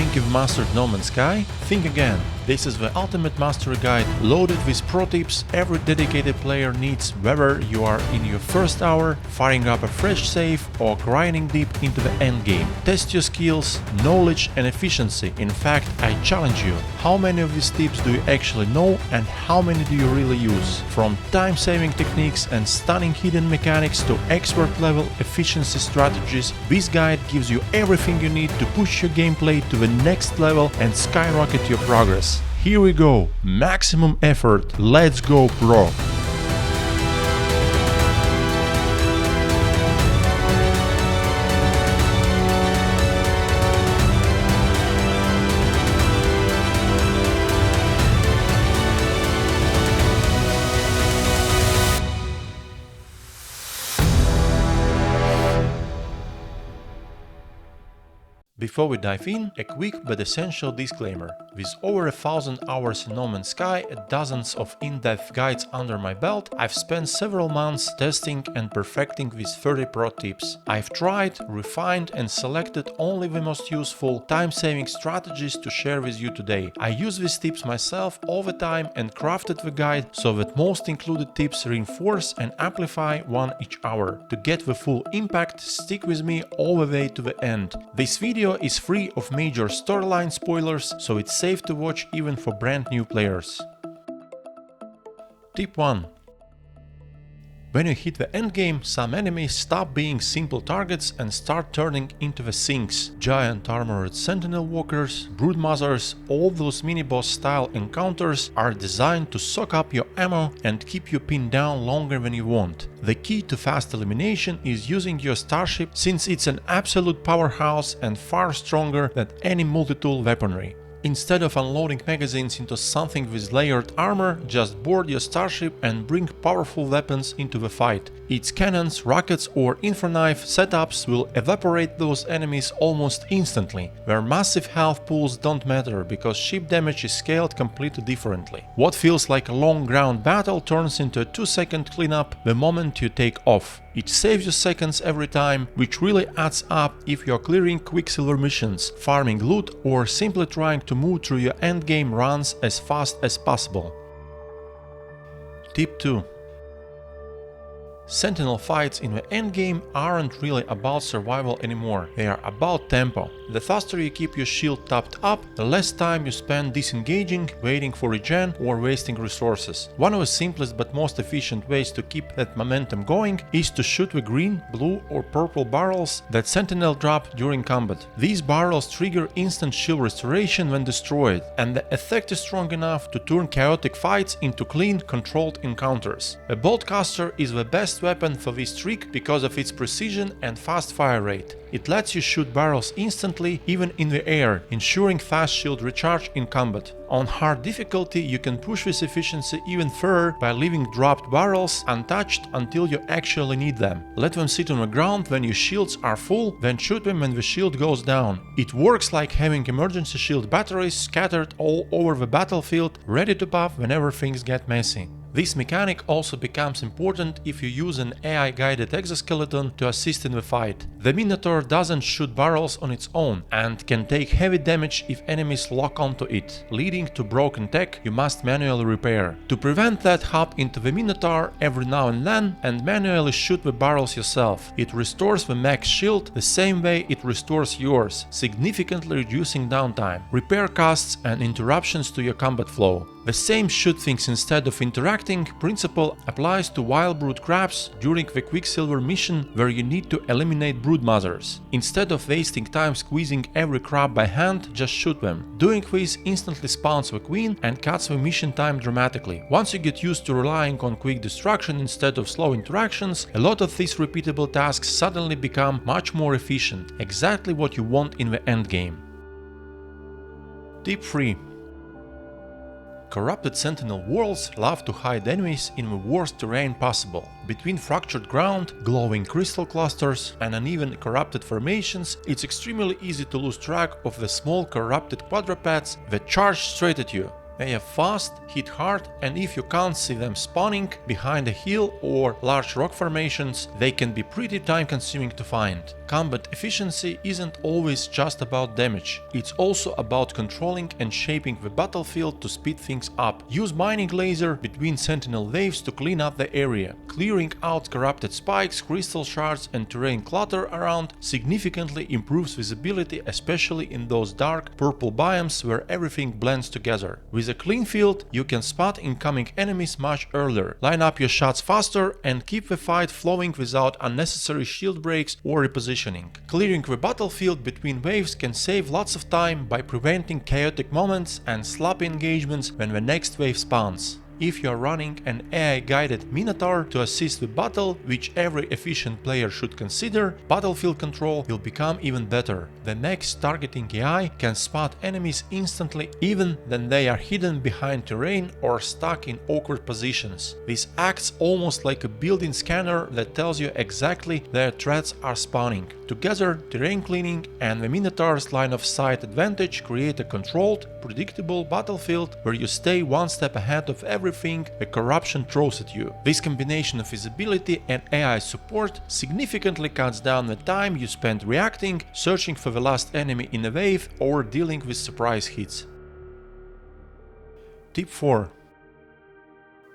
Think you've mastered No Man's Sky? Think again. This is the ultimate mastery guide, loaded with pro tips every dedicated player needs, whether you are in your first hour, firing up a fresh save, or grinding deep into the endgame. Test your skills, knowledge and efficiency. In fact, I challenge you. How many of these tips do you actually know and how many do you really use? From time-saving techniques and stunning hidden mechanics to expert-level efficiency strategies, this guide gives you everything you need to push your gameplay to the next level and skyrocket your progress. Here we go, maximum effort, let's go pro! Before we dive in, a quick but essential disclaimer. With over 1,000 hours in No Man's Sky and dozens of in-depth guides under my belt, I've spent several months testing and perfecting these 30 pro tips. I've tried, refined and selected only the most useful, time-saving strategies to share with you today. I use these tips myself all the time and crafted the guide so that most included tips reinforce and amplify one each hour. To get the full impact, stick with me all the way to the end. This video is free of major storyline spoilers, so it's safe to watch even for brand new players. Tip 1. When you hit the endgame, some enemies stop being simple targets and start turning into the sinks. Giant armored sentinel walkers, broodmothers, all those mini-boss style encounters are designed to soak up your ammo and keep you pinned down longer than you want. The key to fast elimination is using your Starship, since it's an absolute powerhouse and far stronger than any multi-tool weaponry. Instead of unloading magazines into something with layered armor, just board your Starship and bring powerful weapons into the fight. Its cannons, rockets or infraknife setups will evaporate those enemies almost instantly, where massive health pools don't matter because ship damage is scaled completely differently. What feels like a long ground battle turns into a 2-second cleanup the moment you take off. It saves you seconds every time, which really adds up if you're clearing Quicksilver missions, farming loot or simply trying to move through your endgame runs as fast as possible. Tip 2. Sentinel fights in the endgame aren't really about survival anymore, they are about tempo. The faster you keep your shield topped up, the less time you spend disengaging, waiting for regen or wasting resources. One of the simplest but most efficient ways to keep that momentum going is to shoot the green, blue or purple barrels that Sentinel drop during combat. These barrels trigger instant shield restoration when destroyed, and the effect is strong enough to turn chaotic fights into clean, controlled encounters. A boltcaster is the best weapon for this trick because of its precision and fast fire rate. It lets you shoot barrels instantly, even in the air, ensuring fast shield recharge in combat. On hard difficulty, you can push this efficiency even further by leaving dropped barrels untouched until you actually need them. Let them sit on the ground when your shields are full, then shoot them when the shield goes down. It works like having emergency shield batteries scattered all over the battlefield, ready to pop whenever things get messy. This mechanic also becomes important if you use an AI-guided exoskeleton to assist in the fight. The Minotaur doesn't shoot barrels on its own and can take heavy damage if enemies lock onto it, leading to broken tech you must manually repair. To prevent that, hop into the Minotaur every now and then and manually shoot the barrels yourself. It restores the mech's shield the same way it restores yours, significantly reducing downtime, repair costs and interruptions to your combat flow. The same shoot things instead of interacting principle applies to wild brood crabs during the Quicksilver mission, where you need to eliminate broodmothers. Instead of wasting time squeezing every crab by hand, just shoot them. Doing this instantly spawns the queen and cuts the mission time dramatically. Once you get used to relying on quick destruction instead of slow interactions, a lot of these repeatable tasks suddenly become much more efficient, exactly what you want in the endgame. Tip 3. Corrupted Sentinel worlds love to hide enemies in the worst terrain possible. Between fractured ground, glowing crystal clusters and uneven corrupted formations, it's extremely easy to lose track of the small corrupted quadrupeds that charge straight at you. They are fast, hit hard, and if you can't see them spawning behind a hill or large rock formations, they can be pretty time consuming to find. Combat efficiency isn't always just about damage, it's also about controlling and shaping the battlefield to speed things up. Use mining laser between sentinel waves to clean up the area. Clearing out corrupted spikes, crystal shards and terrain clutter around significantly improves visibility, especially in those dark purple biomes where everything blends together. With a clean field, you can spot incoming enemies much earlier, line up your shots faster and keep the fight flowing without unnecessary shield breaks or repositioning. Clearing the battlefield between waves can save lots of time by preventing chaotic moments and sloppy engagements when the next wave spawns. If you are running an AI-guided Minotaur to assist with battle, which every efficient player should consider, battlefield control will become even better. The next targeting AI can spot enemies instantly even when they are hidden behind terrain or stuck in awkward positions. This acts almost like a built-in scanner that tells you exactly where threats are spawning. Together, terrain cleaning and the Minotaur's line of sight advantage create a controlled, predictable battlefield where you stay one step ahead of everything the corruption throws at you. This combination of visibility and AI support significantly cuts down the time you spend reacting, searching for the last enemy in a wave, or dealing with surprise hits. Tip 4.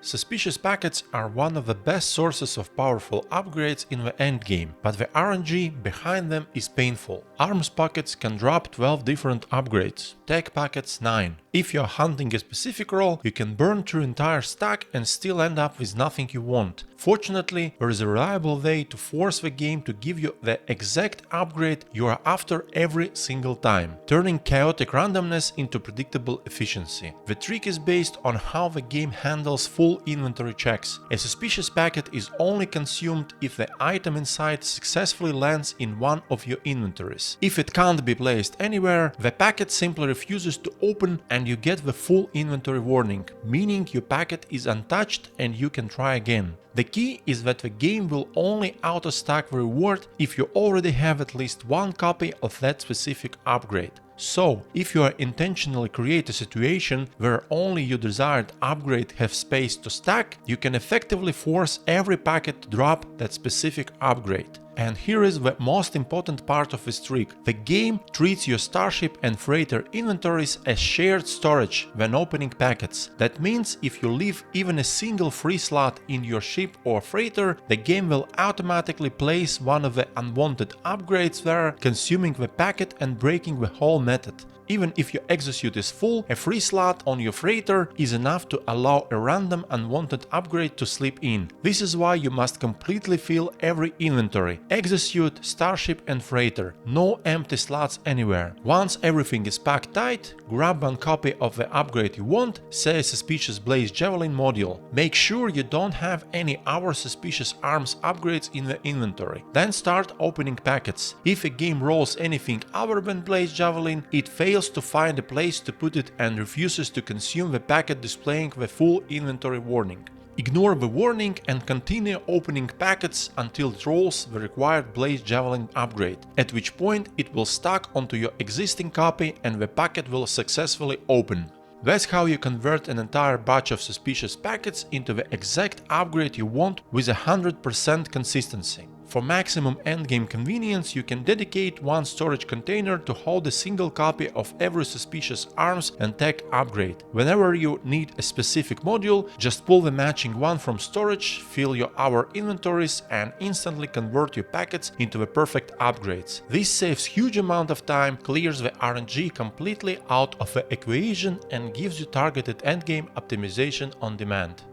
Suspicious packets are one of the best sources of powerful upgrades in the endgame, but the RNG behind them is painful. Arms packets can drop 12 different upgrades, tech packets 9. If you are hunting a specific role, you can burn through entire stack and still end up with nothing you want. Fortunately, there is a reliable way to force the game to give you the exact upgrade you are after every single time, turning chaotic randomness into predictable efficiency. The trick is based on how the game handles full inventory checks. A suspicious packet is only consumed if the item inside successfully lands in one of your inventories. If it can't be placed anywhere, the packet simply refuses to open and you get the full inventory warning, meaning your packet is untouched and you can try again. The key is that the game will only auto-stack the reward if you already have at least one copy of that specific upgrade. So, if you intentionally create a situation where only your desired upgrade have space to stack, you can effectively force every packet to drop that specific upgrade. And here is the most important part of this trick. The game treats your Starship and Freighter inventories as shared storage when opening packets. That means if you leave even a single free slot in your ship or freighter, the game will automatically place one of the unwanted upgrades there, consuming the packet and breaking the whole method. Even if your exosuit is full, a free slot on your freighter is enough to allow a random unwanted upgrade to slip in. This is why you must completely fill every inventory: exosuit, Starship and freighter. No empty slots anywhere. Once everything is packed tight, grab one copy of the upgrade you want, say a suspicious blaze javelin module. Make sure you don't have any other suspicious arms upgrades in the inventory. Then start opening packets. If a game rolls anything other than blaze javelin, it fails to find a place to put it and refuses to consume the packet displaying the full inventory warning. Ignore the warning and continue opening packets until it rolls the required blaze javelin upgrade, at which point it will stack onto your existing copy and the packet will successfully open. That's how you convert an entire batch of suspicious packets into the exact upgrade you want with 100% consistency. For maximum endgame convenience, you can dedicate one storage container to hold a single copy of every suspicious arms and tech upgrade. Whenever you need a specific module, just pull the matching one from storage, fill your hour inventories and instantly convert your packets into the perfect upgrades. This saves huge amount of time, clears the RNG completely out of the equation and gives you targeted endgame optimization on demand.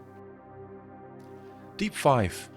Tip 5.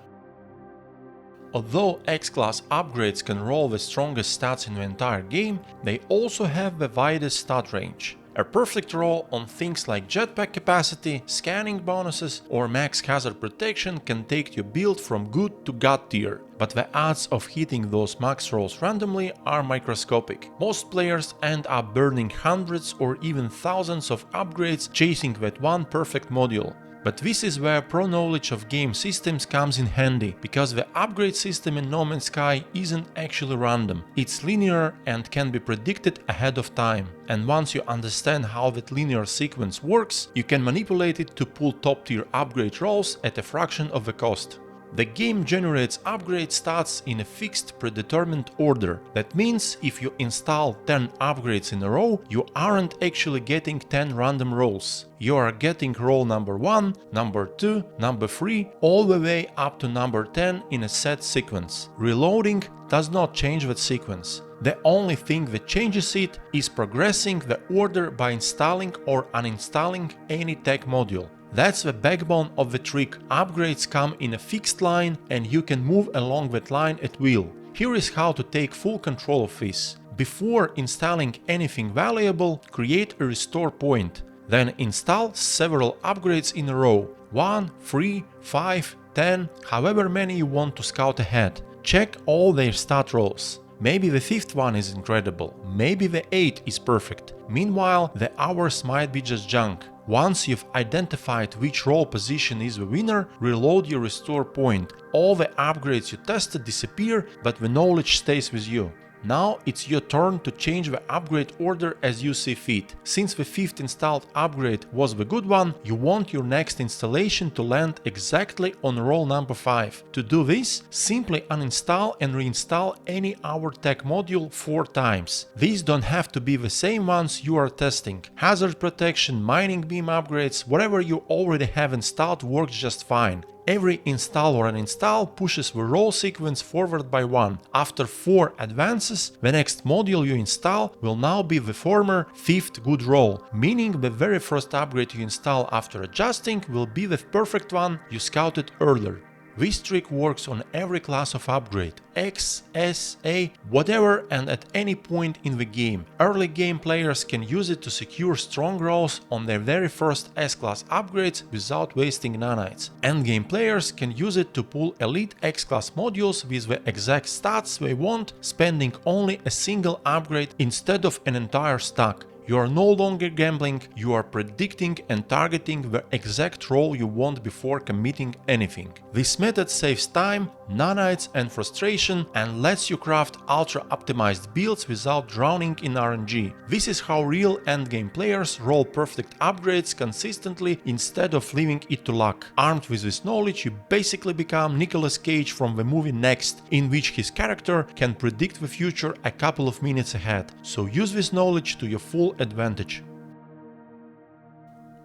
Although X-Class upgrades can roll the strongest stats in the entire game, they also have the widest stat range. A perfect roll on things like jetpack capacity, scanning bonuses or max hazard protection can take your build from good to god tier, but the odds of hitting those max rolls randomly are microscopic. Most players end up burning hundreds or even thousands of upgrades chasing that one perfect module. But this is where pro knowledge of game systems comes in handy, because the upgrade system in No Man's Sky isn't actually random. It's linear and can be predicted ahead of time. And once you understand how that linear sequence works, you can manipulate it to pull top tier upgrade rolls at a fraction of the cost. The game generates upgrade stats in a fixed predetermined order. That means if you install 10 upgrades in a row, you aren't actually getting 10 random rolls. You are getting roll number 1, number 2, number 3, all the way up to number 10 in a set sequence. Reloading does not change that sequence. The only thing that changes it is progressing the order by installing or uninstalling any tech module. That's the backbone of the trick. Upgrades come in a fixed line and you can move along that line at will. Here is how to take full control of this. Before installing anything valuable, create a restore point. Then install several upgrades in a row. 1, 3, 5, 10, however many you want to scout ahead. Check all their stat rolls. Maybe the 5th one is incredible, maybe the 8th is perfect. Meanwhile, the others might be just junk. Once you've identified which roll position is the winner, reload your restore point. All the upgrades you tested disappear, but the knowledge stays with you. Now it's your turn to change the upgrade order as you see fit. Since the 5th installed upgrade was the good one, you want your next installation to land exactly on roll number 5. To do this, simply uninstall and reinstall any other tech module 4 times. These don't have to be the same ones you are testing. Hazard protection, mining beam upgrades, whatever you already have installed works just fine. Every install or uninstall pushes the roll sequence forward by 1. After 4 advances, the next module you install will now be the former 5th good roll, meaning the very first upgrade you install after adjusting will be the perfect one you scouted earlier. This trick works on every class of upgrade, X, S, A, whatever, and at any point in the game. Early game players can use it to secure strong rolls on their very first S-class upgrades without wasting nanites. Endgame players can use it to pull elite X-class modules with the exact stats they want, spending only a single upgrade instead of an entire stack. You are no longer gambling, you are predicting and targeting the exact roll you want before committing anything. This method saves time, nanites and frustration and lets you craft ultra-optimized builds without drowning in RNG. This is how real endgame players roll perfect upgrades consistently instead of leaving it to luck. Armed with this knowledge, you basically become Nicolas Cage from the movie Next, in which his character can predict the future a couple of minutes ahead. So use this knowledge to your full advantage.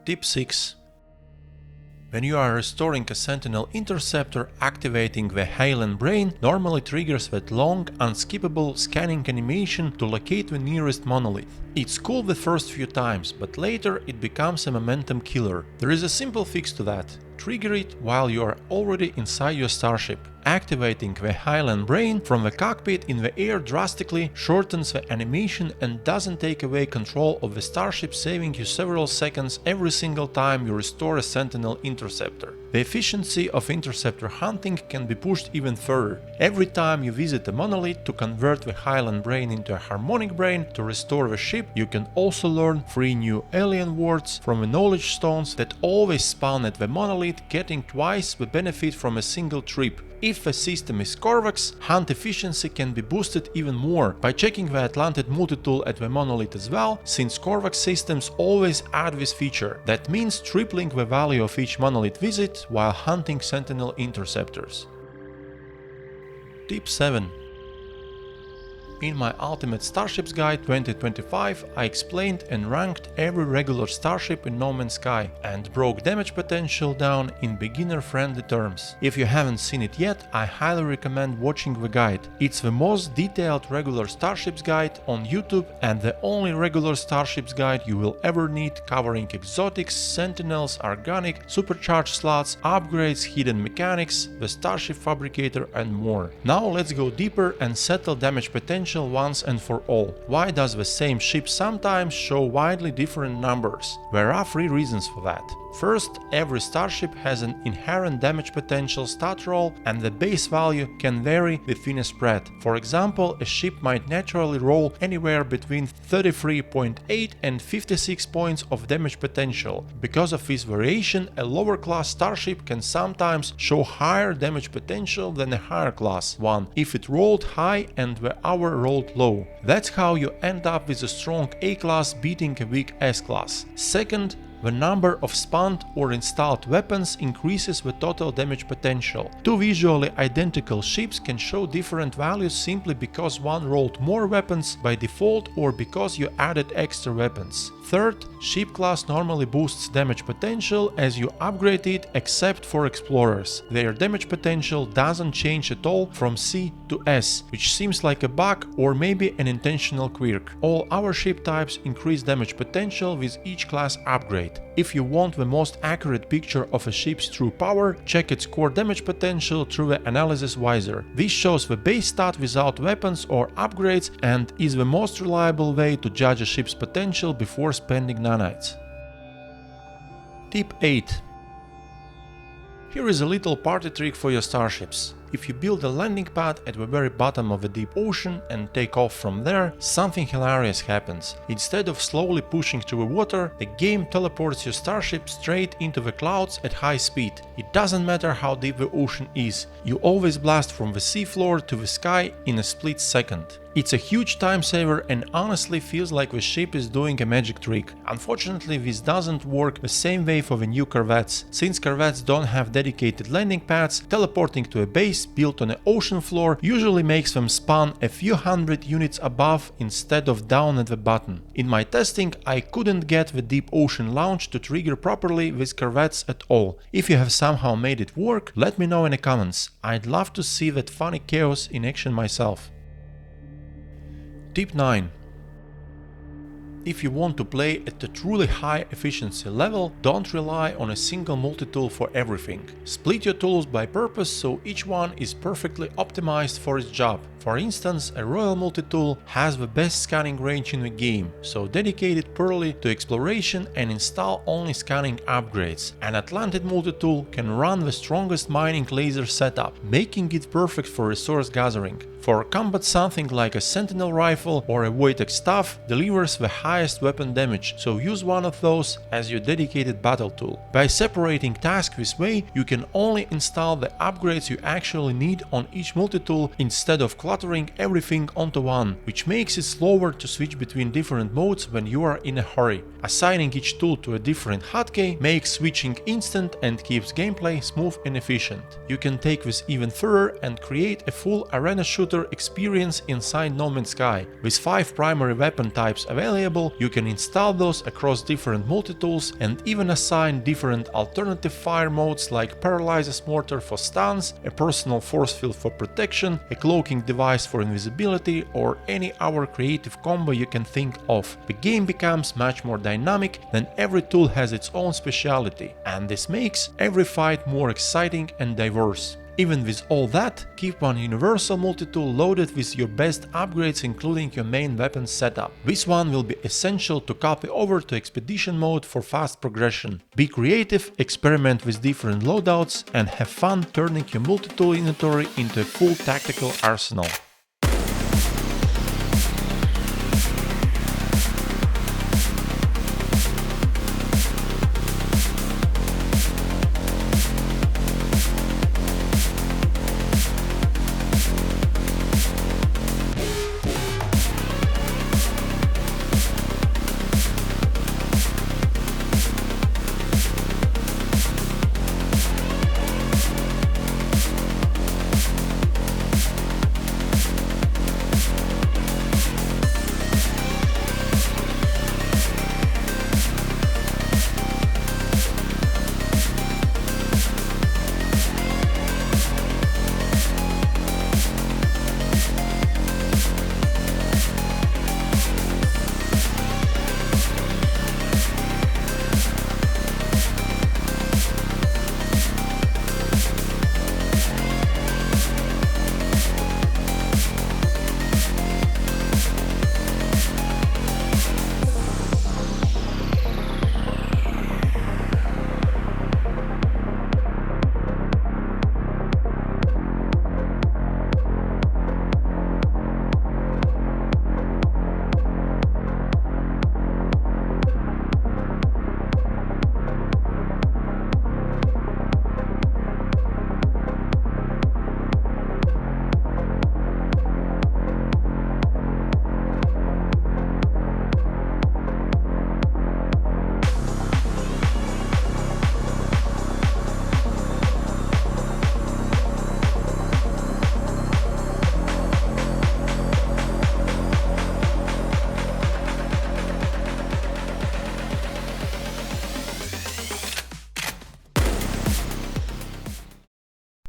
Tip 6. When you are restoring a Sentinel Interceptor, activating the Highland Brain normally triggers that long, unskippable scanning animation to locate the nearest monolith. It's cool the first few times, but later it becomes a momentum killer. There is a simple fix to that. Trigger it while you are already inside your starship. Activating the Highland Brain from the cockpit in the air drastically shortens the animation and doesn't take away control of the starship, saving you several seconds every single time you restore a Sentinel Interceptor. The efficiency of Interceptor hunting can be pushed even further. Every time you visit a monolith to convert the Highland Brain into a Harmonic Brain to restore the ship, you can also learn 3 new alien words from the knowledge stones that always spawn at the monolith, getting twice the benefit from a single trip. If the system is Korvax, hunt efficiency can be boosted even more by checking the Atlantic multitool at the monolith as well, since Korvax systems always add this feature. That means tripling the value of each monolith visit while hunting Sentinel Interceptors. Tip 7. In my Ultimate Starships Guide 2025, I explained and ranked every regular starship in No Man's Sky and broke damage potential down in beginner-friendly terms. If you haven't seen it yet, I highly recommend watching the guide. It's the most detailed regular starships guide on YouTube and the only regular starships guide you will ever need, covering exotics, sentinels, organic, supercharge slots, upgrades, hidden mechanics, the starship fabricator and more. Now let's go deeper and settle damage potential once and for all. Why does the same ship sometimes show widely different numbers? There are 3 reasons for that. First, every starship has an inherent damage potential stat roll, and the base value can vary within a spread. For example, a ship might naturally roll anywhere between 33.8 and 56 points of damage potential. Because of this variation, a lower class starship can sometimes show higher damage potential than a higher class one if it rolled high and the other rolled low. That's how you end up with a strong A class beating a weak S class. Second, the number of spawned or installed weapons increases the total damage potential. Two visually identical ships can show different values simply because one rolled more weapons by default or because you added extra weapons. Third, ship class normally boosts damage potential as you upgrade it except for explorers. Their damage potential doesn't change at all from C to S, which seems like a bug or maybe an intentional quirk. All our ship types increase damage potential with each class upgrade. If you want the most accurate picture of a ship's true power, check its core damage potential through the analysis visor. This shows the base stat without weapons or upgrades and is the most reliable way to judge a ship's potential before spending nanites. Tip 8. Here is a little party trick for your starships. If you build a landing pad at the very bottom of a deep ocean and take off from there, something hilarious happens. Instead of slowly pushing through the water, the game teleports your starship straight into the clouds at high speed. It doesn't matter how deep the ocean is, you always blast from the seafloor to the sky in a split second. It's a huge time saver and honestly feels like the ship is doing a magic trick. Unfortunately, this doesn't work the same way for the new corvettes. Since corvettes don't have dedicated landing pads, teleporting to a base built on an ocean floor usually makes them spawn a few hundred units above instead of down at the bottom. In my testing, I couldn't get the deep ocean launch to trigger properly with corvettes at all. If you have somehow made it work, let me know in the comments. I'd love to see that funny chaos in action myself. Tip 9. If you want to play at a truly high efficiency level, don't rely on a single multi-tool for everything. Split your tools by purpose so each one is perfectly optimized for its job. For instance, a Royal multi-tool has the best scanning range in the game, so dedicate it purely to exploration and install only scanning upgrades. An Atlantid multi-tool can run the strongest mining laser setup, making it perfect for resource gathering. For combat, something like a Sentinel rifle or a Wojtek staff delivers the highest weapon damage, so use one of those as your dedicated battle tool. By separating tasks this way, you can only install the upgrades you actually need on each multi-tool instead of cluttering everything onto one, which makes it slower to switch between different modes when you are in a hurry. Assigning each tool to a different hotkey makes switching instant and keeps gameplay smooth and efficient. You can take this even further and create a full arena shooter experience inside No Man's Sky. With 5 primary weapon types available, you can install those across different multi-tools and even assign different alternative fire modes like Paralyzes Mortar for stuns, a personal force field for protection, a cloaking device for invisibility, or any other creative combo you can think of. The game becomes much more dynamic, then every tool has its own speciality, and this makes every fight more exciting and diverse. Even with all that, keep one universal multi-tool loaded with your best upgrades including your main weapon setup. This one will be essential to copy over to expedition mode for fast progression. Be creative, experiment with different loadouts and have fun turning your multi-tool inventory into a full tactical arsenal.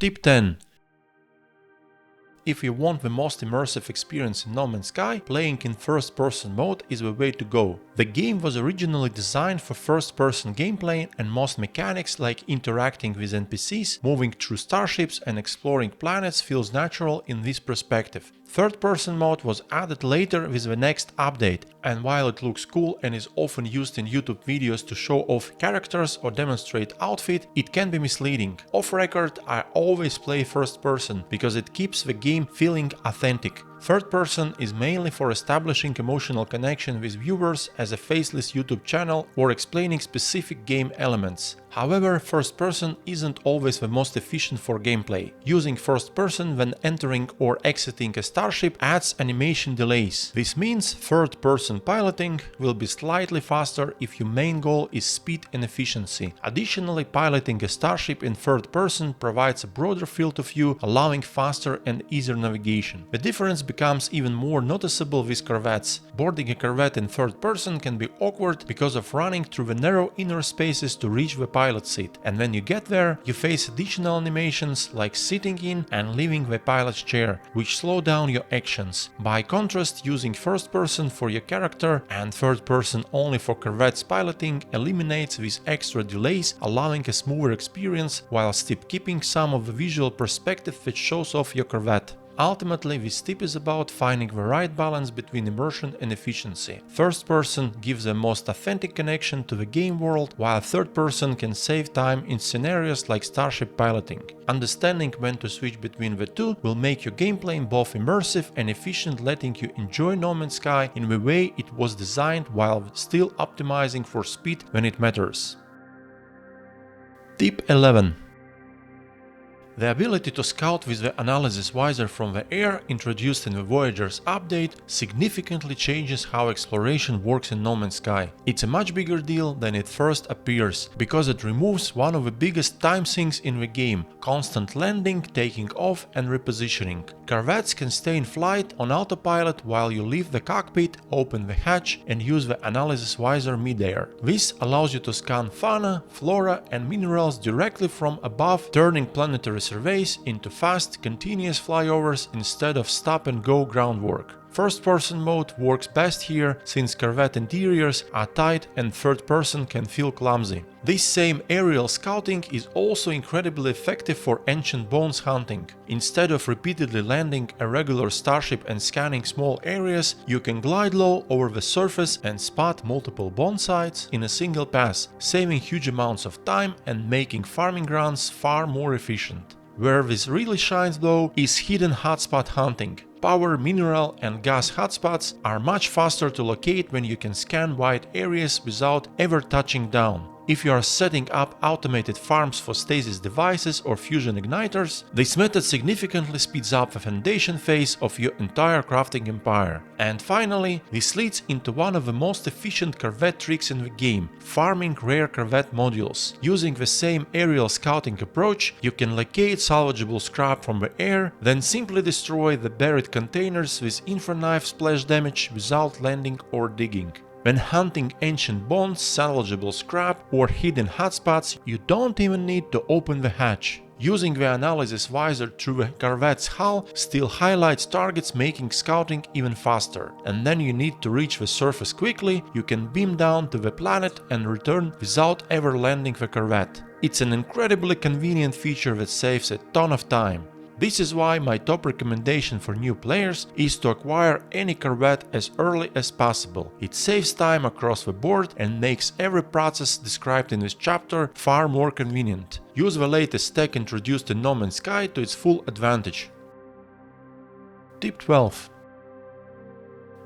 Tip 10. If you want the most immersive experience in No Man's Sky, playing in first-person mode is the way to go. The game was originally designed for first-person gameplay, and most mechanics like interacting with NPCs, moving through starships and exploring planets feels natural in this perspective. Third-person mode was added later with the next update, and while it looks cool and is often used in YouTube videos to show off characters or demonstrate outfit, it can be misleading. Off record, I always play first-person because it keeps the game feeling authentic. Third person is mainly for establishing emotional connection with viewers as a faceless YouTube channel or explaining specific game elements. However, first person isn't always the most efficient for gameplay. Using first person when entering or exiting a starship adds animation delays. This means third person piloting will be slightly faster if your main goal is speed and efficiency. Additionally, piloting a starship in third person provides a broader field of view, allowing faster and easier navigation. The difference becomes even more noticeable with corvettes. Boarding a corvette in third person can be awkward because of running through the narrow inner spaces to reach the pilot seat, and when you get there, you face additional animations like sitting in and leaving the pilot's chair, which slow down your actions. By contrast, using first person for your character and third person only for corvette's piloting eliminates these extra delays, allowing a smoother experience while still keeping some of the visual perspective which shows off your corvette. Ultimately, this tip is about finding the right balance between immersion and efficiency. First person gives the most authentic connection to the game world, while third person can save time in scenarios like starship piloting. Understanding when to switch between the two will make your gameplay both immersive and efficient, letting you enjoy No Man's Sky in the way it was designed while still optimizing for speed when it matters. Tip 11. The ability to scout with the analysis visor from the air, introduced in the Voyager's update, significantly changes how exploration works in No Man's Sky. It's a much bigger deal than it first appears, because it removes one of the biggest time sinks in the game: constant landing, taking off and repositioning. Corvettes can stay in flight on autopilot while you leave the cockpit, open the hatch and use the analysis visor mid-air. This allows you to scan fauna, flora and minerals directly from above, turning planetary surveys into fast, continuous flyovers instead of stop-and-go groundwork. First-person mode works best here, since corvette interiors are tight and third-person can feel clumsy. This same aerial scouting is also incredibly effective for ancient bones hunting. Instead of repeatedly landing a regular starship and scanning small areas, you can glide low over the surface and spot multiple bone sites in a single pass, saving huge amounts of time and making farming runs far more efficient. Where this really shines though is hidden hotspot hunting. Power, mineral and gas hotspots are much faster to locate when you can scan wide areas without ever touching down. If you are setting up automated farms for stasis devices or fusion igniters, this method significantly speeds up the foundation phase of your entire crafting empire. And finally, this leads into one of the most efficient corvette tricks in the game: farming rare corvette modules. Using the same aerial scouting approach, you can locate salvageable scrap from the air, then simply destroy the buried containers with infra-knife splash damage without landing or digging. When hunting ancient bones, salvageable scrap or hidden hotspots, you don't even need to open the hatch. Using the analysis visor through the corvette's hull still highlights targets, making scouting even faster. And then you need to reach the surface quickly, you can beam down to the planet and return without ever landing the corvette. It's an incredibly convenient feature that saves a ton of time. This is why my top recommendation for new players is to acquire any corvette as early as possible. It saves time across the board and makes every process described in this chapter far more convenient. Use the latest tech introduced in No Man's Sky to its full advantage. Tip 12.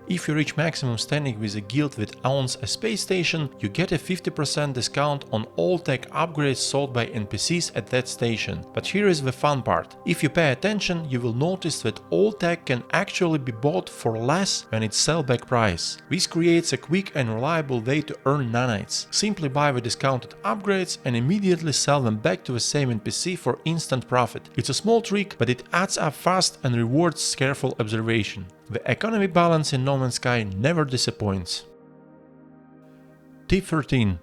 If you reach maximum standing with a guild that owns a space station, you get a 50% discount on all tech upgrades sold by NPCs at that station. But here is the fun part. If you pay attention, you will notice that all tech can actually be bought for less than its sellback price. This creates a quick and reliable way to earn nanites. Simply buy the discounted upgrades and immediately sell them back to the same NPC for instant profit. It's a small trick, but it adds up fast and rewards careful observation. The economy balance in No Man's Sky never disappoints. Tip 13.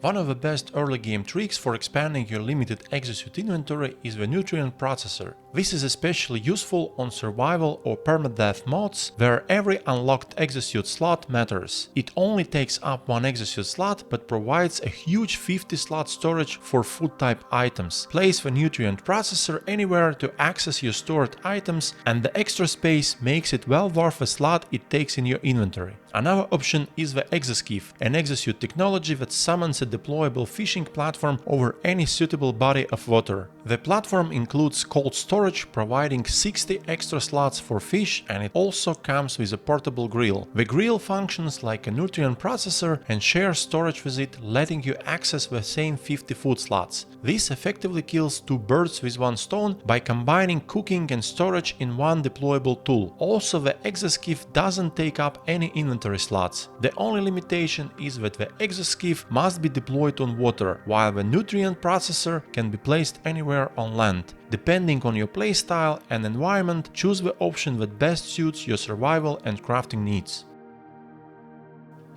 One of the best early game tricks for expanding your limited exosuit inventory is the nutrient processor. This is especially useful on survival or permadeath mods, where every unlocked exosuit slot matters. It only takes up one exosuit slot, but provides a huge 50-slot storage for food type items. Place the nutrient processor anywhere to access your stored items, and the extra space makes it well worth the slot it takes in your inventory. Another option is the Kzzkt, an exosuit technology that summons a deployable fishing platform over any suitable body of water. The platform includes cold storage, providing 60 extra slots for fish, and it also comes with a portable grill. The grill functions like a nutrient processor and shares storage with it, letting you access the same 50 food slots. This effectively kills two birds with one stone by combining cooking and storage in one deployable tool. Also, the Kzzkt doesn't take up any inventory slots. The only limitation is that the Kzzkt must be deployed on water, while the nutrient processor can be placed anywhere on land. Depending on your playstyle and environment, choose the option that best suits your survival and crafting needs.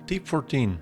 Tip 14.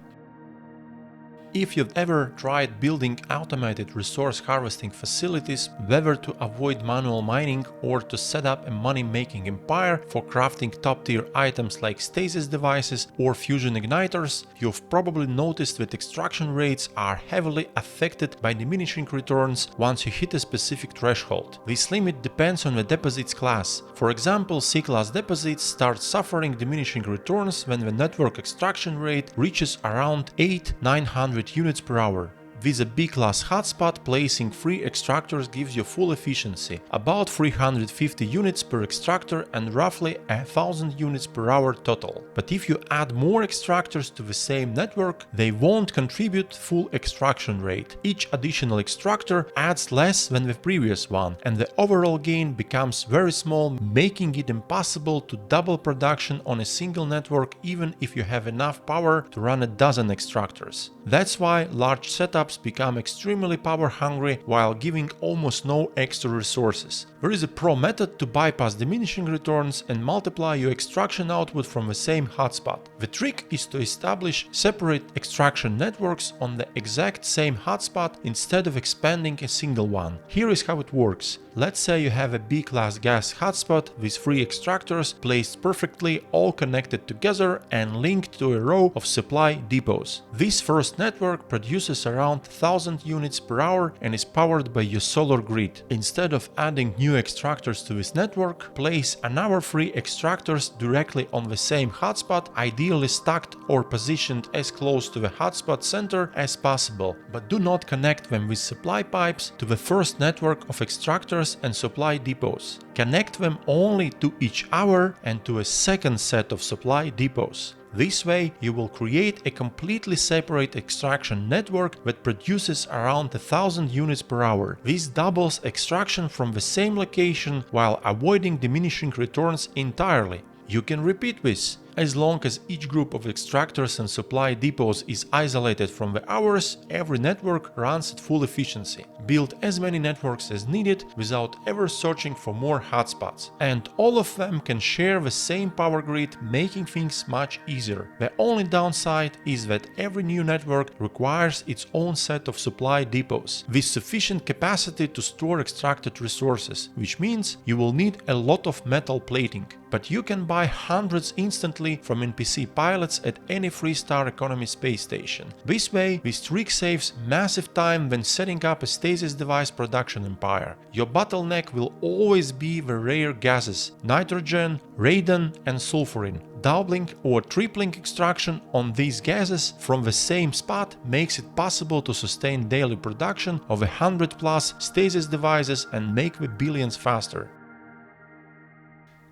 If you've ever tried building automated resource harvesting facilities, whether to avoid manual mining or to set up a money-making empire for crafting top-tier items like stasis devices or fusion igniters, you've probably noticed that extraction rates are heavily affected by diminishing returns once you hit a specific threshold. This limit depends on the deposit's class. For example, C-class deposits start suffering diminishing returns when the network extraction rate reaches around 800-900 units per hour. With a B-class hotspot, placing 3 extractors gives you full efficiency, about 350 units per extractor and roughly 1000 units per hour total. But if you add more extractors to the same network, they won't contribute full extraction rate. Each additional extractor adds less than the previous one, and the overall gain becomes very small, making it impossible to double production on a single network even if you have enough power to run a dozen extractors. That's why large setups become extremely power hungry while giving almost no extra resources. There is a pro method to bypass diminishing returns and multiply your extraction output from the same hotspot. The trick is to establish separate extraction networks on the exact same hotspot instead of expanding a single one. Here is how it works. Let's say you have a B-class gas hotspot with 3 extractors placed perfectly, all connected together and linked to a row of supply depots. This first network produces around 1000 units per hour and is powered by your solar grid. Instead of adding new extractors to this network, place another 3 extractors directly on the same hotspot, ideally stacked or positioned as close to the hotspot center as possible, but do not connect them with supply pipes to the first network of extractors and supply depots. Connect them only to each other and to a second set of supply depots. This way, you will create a completely separate extraction network that produces around 1000 units per hour. This doubles extraction from the same location while avoiding diminishing returns entirely. You can repeat this. As long as each group of extractors and supply depots is isolated from the others, every network runs at full efficiency. Build as many networks as needed without ever searching for more hotspots. And all of them can share the same power grid, making things much easier. The only downside is that every new network requires its own set of supply depots, with sufficient capacity to store extracted resources, which means you will need a lot of metal plating. But you can buy hundreds instantly from NPC pilots at any 3-star economy space station. This way, this trick saves massive time when setting up a stasis device production empire. Your bottleneck will always be the rare gases: nitrogen, radon and sulfurin. Doubling or tripling extraction on these gases from the same spot makes it possible to sustain daily production of 100+ stasis devices and make the billions faster.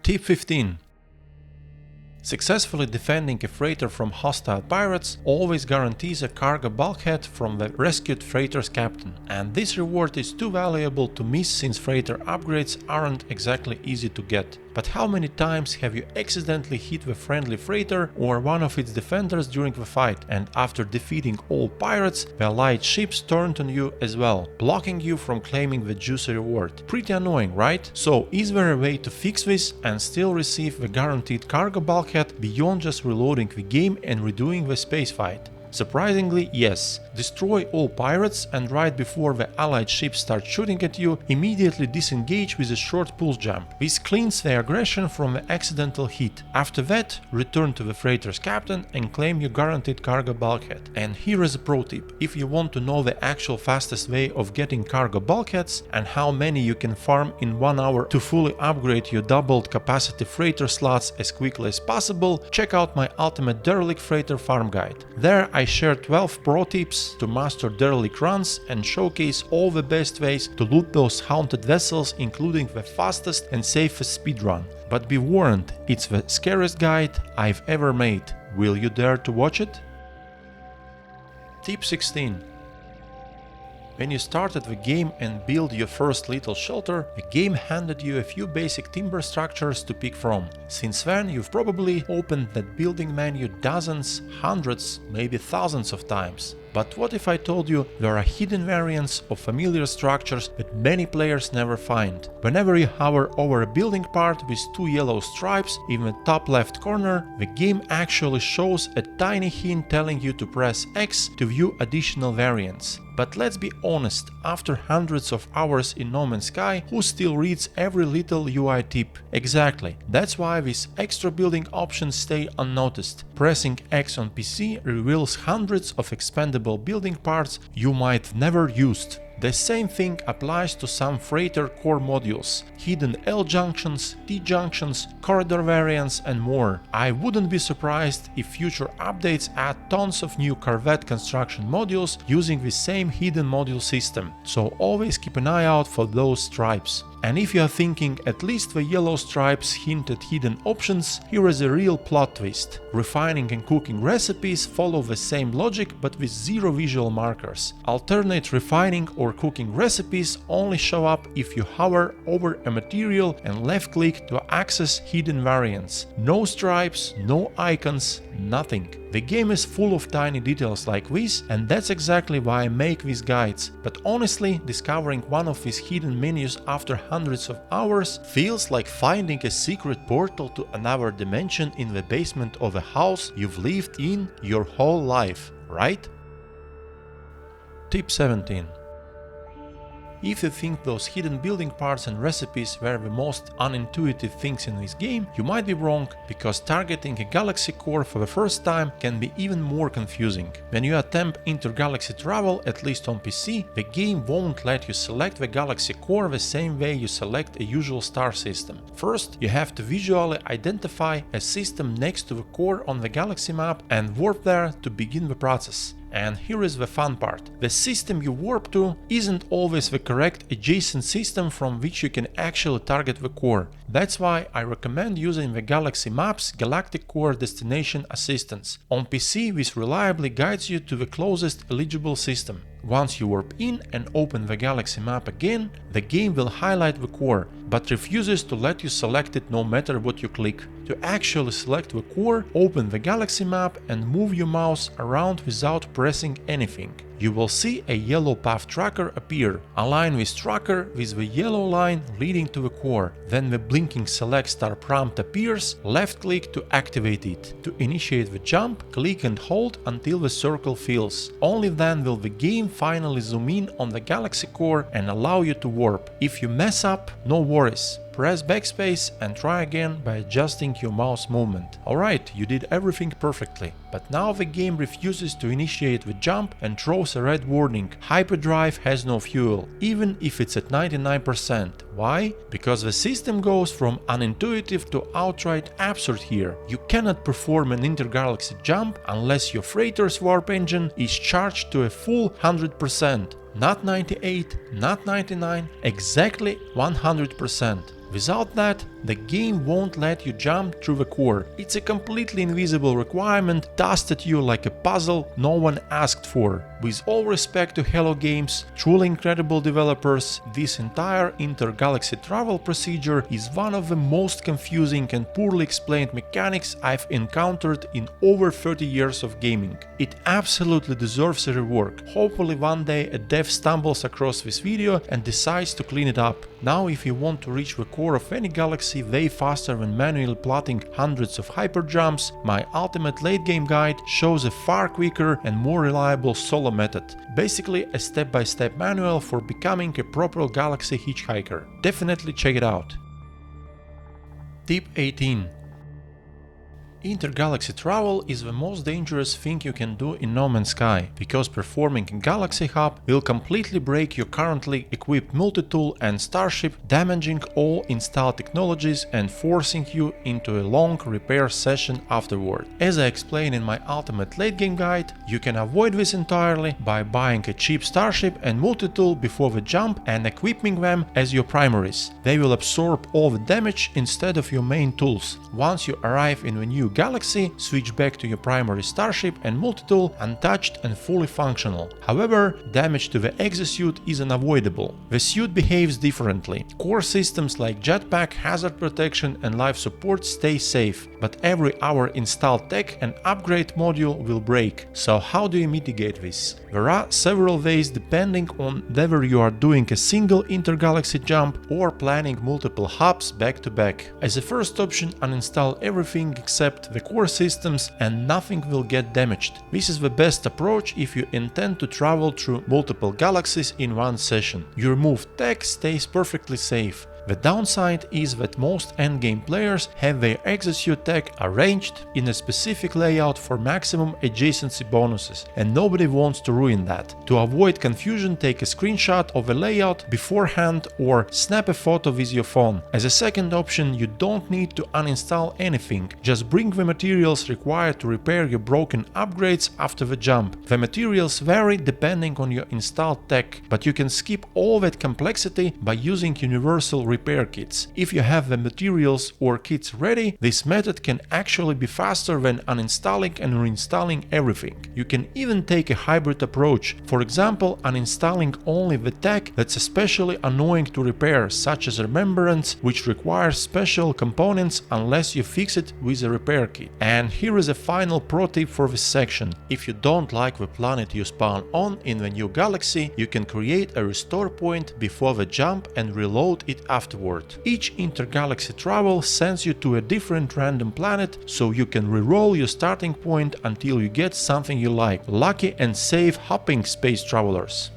Tip 15. Successfully defending a freighter from hostile pirates always guarantees a cargo bulkhead from the rescued freighter's captain, and this reward is too valuable to miss since freighter upgrades aren't exactly easy to get. But how many times have you accidentally hit the friendly freighter or one of its defenders during the fight, and after defeating all pirates, the allied ships turned on you as well, blocking you from claiming the juicy reward? Pretty annoying, right? So is there a way to fix this and still receive the guaranteed cargo bulkhead beyond just reloading the game and redoing the space fight? Surprisingly, yes. Destroy all pirates and right before the allied ships start shooting at you, immediately disengage with a short pulse jump. This cleans the aggression from the accidental hit. After that, return to the freighter's captain and claim your guaranteed cargo bulkhead. And here is a pro tip. If you want to know the actual fastest way of getting cargo bulkheads and how many you can farm in 1 hour to fully upgrade your doubled capacity freighter slots as quickly as possible, check out my ultimate derelict freighter farm guide. There I share 12 pro tips to master derelict runs and showcase all the best ways to loot those haunted vessels, including the fastest and safest speedrun. But be warned, it's the scariest guide I've ever made. Will you dare to watch it? Tip 16. When you started the game and built your first little shelter, the game handed you a few basic timber structures to pick from. Since then, you've probably opened that building menu dozens, hundreds, maybe thousands of times. But what if I told you there are hidden variants of familiar structures that many players never find? Whenever you hover over a building part with 2 yellow stripes in the top left corner, the game actually shows a tiny hint telling you to press X to view additional variants. But let's be honest, after hundreds of hours in No Man's Sky, who still reads every little UI tip? Exactly, that's why these extra building options stay unnoticed. Pressing X on PC reveals hundreds of expandable building parts you might never used. The same thing applies to some freighter core modules, hidden L junctions, T junctions, corridor variants and more. I wouldn't be surprised if future updates add tons of new Corvette construction modules using the same hidden module system, so always keep an eye out for those stripes. And if you are thinking at least the yellow stripes hint at hidden options, here is a real plot twist. Refining and cooking recipes follow the same logic but with zero visual markers. Alternate refining or cooking recipes only show up if you hover over a material and left click to access hidden variants. No stripes, no icons, nothing. The game is full of tiny details like this, and that's exactly why I make these guides. But honestly, discovering one of these hidden menus after hundreds of hours feels like finding a secret portal to another dimension in the basement of a house you've lived in your whole life, right? Tip 17. If you think those hidden building parts and recipes were the most unintuitive things in this game, you might be wrong, because targeting a galaxy core for the first time can be even more confusing. When you attempt intergalaxy travel, at least on PC, the game won't let you select the galaxy core the same way you select a usual star system. First, you have to visually identify a system next to the core on the galaxy map and warp there to begin the process. And here is the fun part. The system you warp to isn't always the correct adjacent system from which you can actually target the core. That's why I recommend using the Galaxy Maps Galactic Core Destination Assistance. On PC, this reliably guides you to the closest eligible system. Once you warp in and open the galaxy map again, the game will highlight the core, but refuses to let you select it no matter what you click. To actually select the core, open the galaxy map and move your mouse around without pressing anything. You will see a yellow path tracker appear. Align this tracker with the yellow line leading to the core. Then the blinking select star prompt appears, left click to activate it. To initiate the jump, click and hold until the circle fills. Only then will the game finally zoom in on the galaxy core and allow you to warp. If you mess up, no worries. Press backspace and try again by adjusting your mouse movement. Alright, you did everything perfectly, but now the game refuses to initiate the jump and throws a red warning: hyperdrive has no fuel, even if it's at 99%. Why? Because the system goes from unintuitive to outright absurd here. You cannot perform an intergalaxy jump unless your freighter's warp engine is charged to a full 100%. Not 98, not 99, exactly 100%. Without that, the game won't let you jump through the core. It's a completely invisible requirement tossed at you like a puzzle no one asked for. With all respect to Hello Games, truly incredible developers, this entire intergalaxy travel procedure is one of the most confusing and poorly explained mechanics I've encountered in over 30 years of gaming. It absolutely deserves a rework. Hopefully one day a dev stumbles across this video and decides to clean it up. Now, if you want to reach the core of any galaxy way faster than manually plotting hundreds of hyper jumps, my ultimate late game guide shows a far quicker and more reliable solo method. Basically a step-by-step manual for becoming a proper galaxy hitchhiker. Definitely check it out. Tip 18. Intergalaxy travel is the most dangerous thing you can do in No Man's Sky, because performing a galaxy hop will completely break your currently equipped multi-tool and Starship, damaging all installed technologies and forcing you into a long repair session afterward. As I explained in my ultimate late game guide, you can avoid this entirely by buying a cheap Starship and multi-tool before the jump and equipping them as your primaries. They will absorb all the damage instead of your main tools. Once you arrive in the new galaxy, switch back to your primary Starship and multi-tool untouched and fully functional. However, damage to the exosuit is unavoidable. The suit behaves differently. Core systems like Jetpack, hazard protection and life support stay safe, but every hour installed tech and upgrade module will break. So how do you mitigate this? There are several ways depending on whether you are doing a single intergalaxy jump or planning multiple hops back to back. As a first option, uninstall everything except the core systems and nothing will get damaged. This is the best approach if you intend to travel through multiple galaxies in one session. Your removed tech stays perfectly safe. The downside is that most endgame players have their exosuit tech arranged in a specific layout for maximum adjacency bonuses, and nobody wants to ruin that. To avoid confusion, take a screenshot of the layout beforehand or snap a photo with your phone. As a second option, you don't need to uninstall anything, just bring the materials required to repair your broken upgrades after the jump. The materials vary depending on your installed tech, but you can skip all that complexity by using universal repair kits. If you have the materials or kits ready, this method can actually be faster than uninstalling and reinstalling everything. You can even take a hybrid approach, for example, uninstalling only the tech that's especially annoying to repair, such as Remembrance, which requires special components unless you fix it with a repair kit. And here is a final pro tip for this section. If you don't like the planet you spawn on in the new galaxy, you can create a restore point before the jump and reload it afterward. Each intergalaxy travel sends you to a different random planet, so you can reroll your starting point until you get something you like. Lucky and safe hopping, space travelers.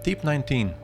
Tip 19.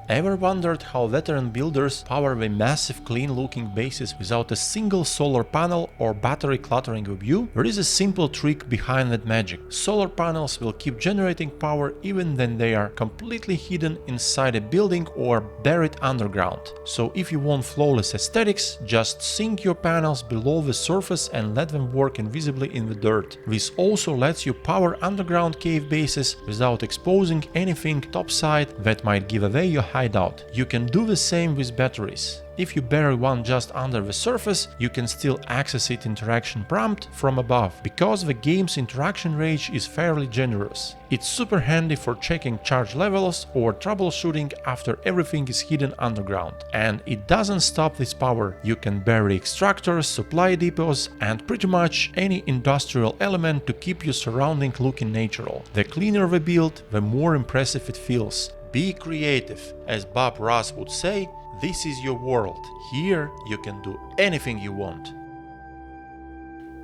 Ever wondered how veteran builders power their massive clean-looking bases without a single solar panel or battery cluttering the view? There is a simple trick behind that magic. Solar panels will keep generating power even when they are completely hidden inside a building or buried underground. So if you want flawless aesthetics, just sink your panels below the surface and let them work invisibly in the dirt. This also lets you power underground cave bases without exposing anything topside that might give away your hideout. You can do the same with batteries. If you bury one just under the surface, you can still access its interaction prompt from above, because the game's interaction range is fairly generous. It's super handy for checking charge levels or troubleshooting after everything is hidden underground. And it doesn't stop this power. You can bury extractors, supply depots, and pretty much any industrial element to keep your surrounding looking natural. The cleaner the build, the more impressive it feels. Be creative. As Bob Ross would say, this is your world. Here you can do anything you want.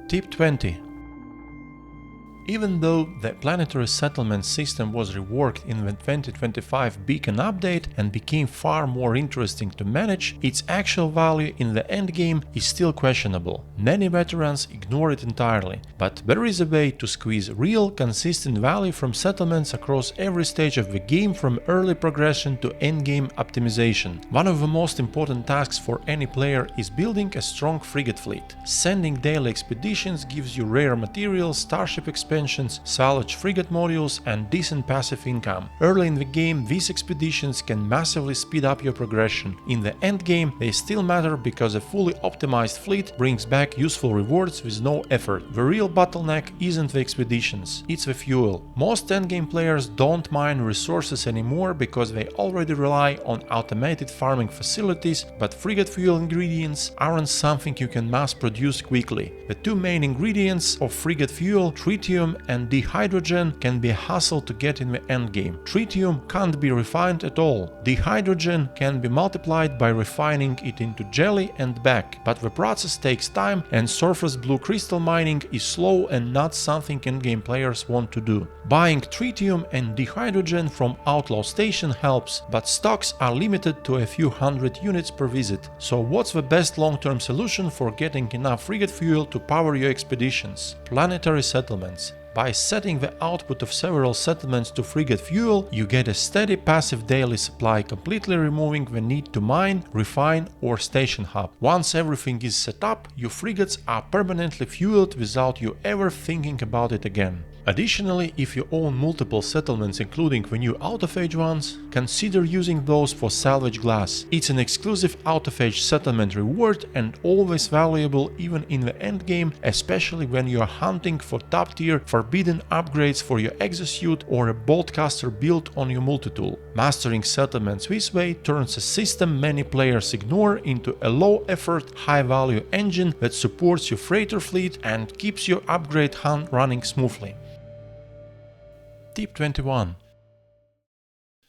Tip 20. Even though the Planetary settlement system was reworked in the 2025 Beacon update and became far more interesting to manage, its actual value in the endgame is still questionable. Many veterans ignore it entirely, but there is a way to squeeze real, consistent value from settlements across every stage of the game, from early progression to endgame optimization. One of the most important tasks for any player is building a strong frigate fleet. Sending daily expeditions gives you rare materials, Starship expansions, salvage frigate modules, and decent passive income. Early in the game, these expeditions can massively speed up your progression. In the endgame, they still matter because a fully optimized fleet brings back useful rewards with no effort. The real bottleneck isn't the expeditions, it's the fuel. Most endgame players don't mine resources anymore because they already rely on automated farming facilities, but frigate fuel ingredients aren't something you can mass produce quickly. The two main ingredients of frigate fuel, tritium tritium and dihydrogen can be a hassle to get in the endgame. Tritium can't be refined at all. Dihydrogen can be multiplied by refining it into jelly and back, but the process takes time and surface blue crystal mining is slow and not something endgame players want to do. Buying tritium and dihydrogen from Outlaw Station helps, but stocks are limited to a few hundred units per visit. So what's the best long-term solution for getting enough frigate fuel to power your expeditions? Planetary settlements. By setting the output of several settlements to frigate fuel, you get a steady passive daily supply, completely removing the need to mine, refine or station hub. Once everything is set up, your frigates are permanently fueled without you ever thinking about it again. Additionally, if you own multiple settlements including the new out-of-age ones, consider using those for salvage glass. It's an exclusive out-of-age settlement reward and always valuable even in the endgame, especially when you are hunting for top-tier forbidden upgrades for your exosuit or a boltcaster built on your multitool. Mastering settlements this way turns a system many players ignore into a low-effort, high-value engine that supports your freighter fleet and keeps your upgrade hunt running smoothly. Tip 21.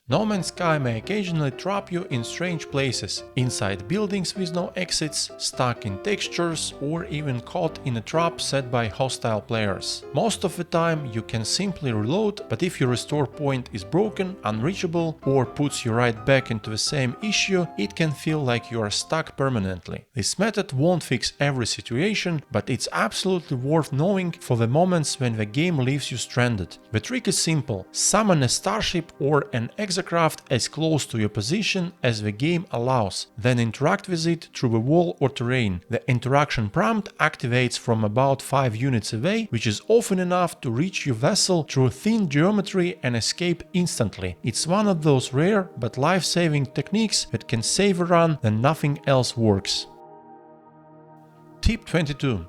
No Man's Sky may occasionally trap you in strange places, inside buildings with no exits, stuck in textures, or even caught in a trap set by hostile players. Most of the time you can simply reload, but if your restore point is broken, unreachable, or puts you right back into the same issue, it can feel like you are stuck permanently. This method won't fix every situation, but it's absolutely worth knowing for the moments when the game leaves you stranded. The trick is simple: summon a Starship or an Kzzkt as close to your position as the game allows, then interact with it through the wall or terrain. The interaction prompt activates from about 5 units away, which is often enough to reach your vessel through thin geometry and escape instantly. It's one of those rare but life-saving techniques that can save a run when nothing else works. Tip 22.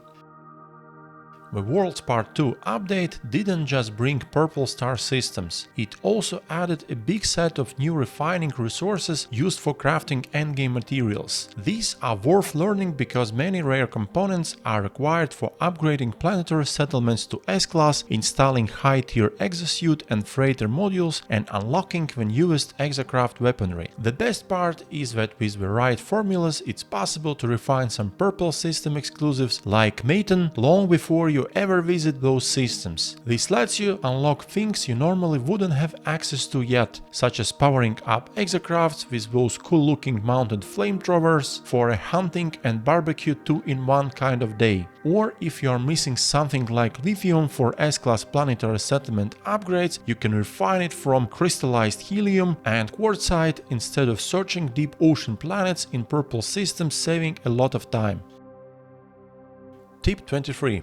The Worlds Part 2 update didn't just bring purple star systems, it also added a big set of new refining resources used for crafting endgame materials. These are worth learning because many rare components are required for upgrading planetary settlements to S-Class, installing high-tier exosuit and freighter modules, and unlocking the newest exocraft weaponry. The best part is that with the right formulas it's possible to refine some purple system exclusives like Maton long before you ever visit those systems. This lets you unlock things you normally wouldn't have access to yet, such as powering up exocrafts with those cool looking mounted flamethrowers for a hunting and barbecue 2-in-1 kind of day. Or if you are missing something like lithium for S-Class planetary settlement upgrades, you can refine it from crystallized helium and quartzite instead of searching deep ocean planets in purple systems, saving a lot of time. Tip 23.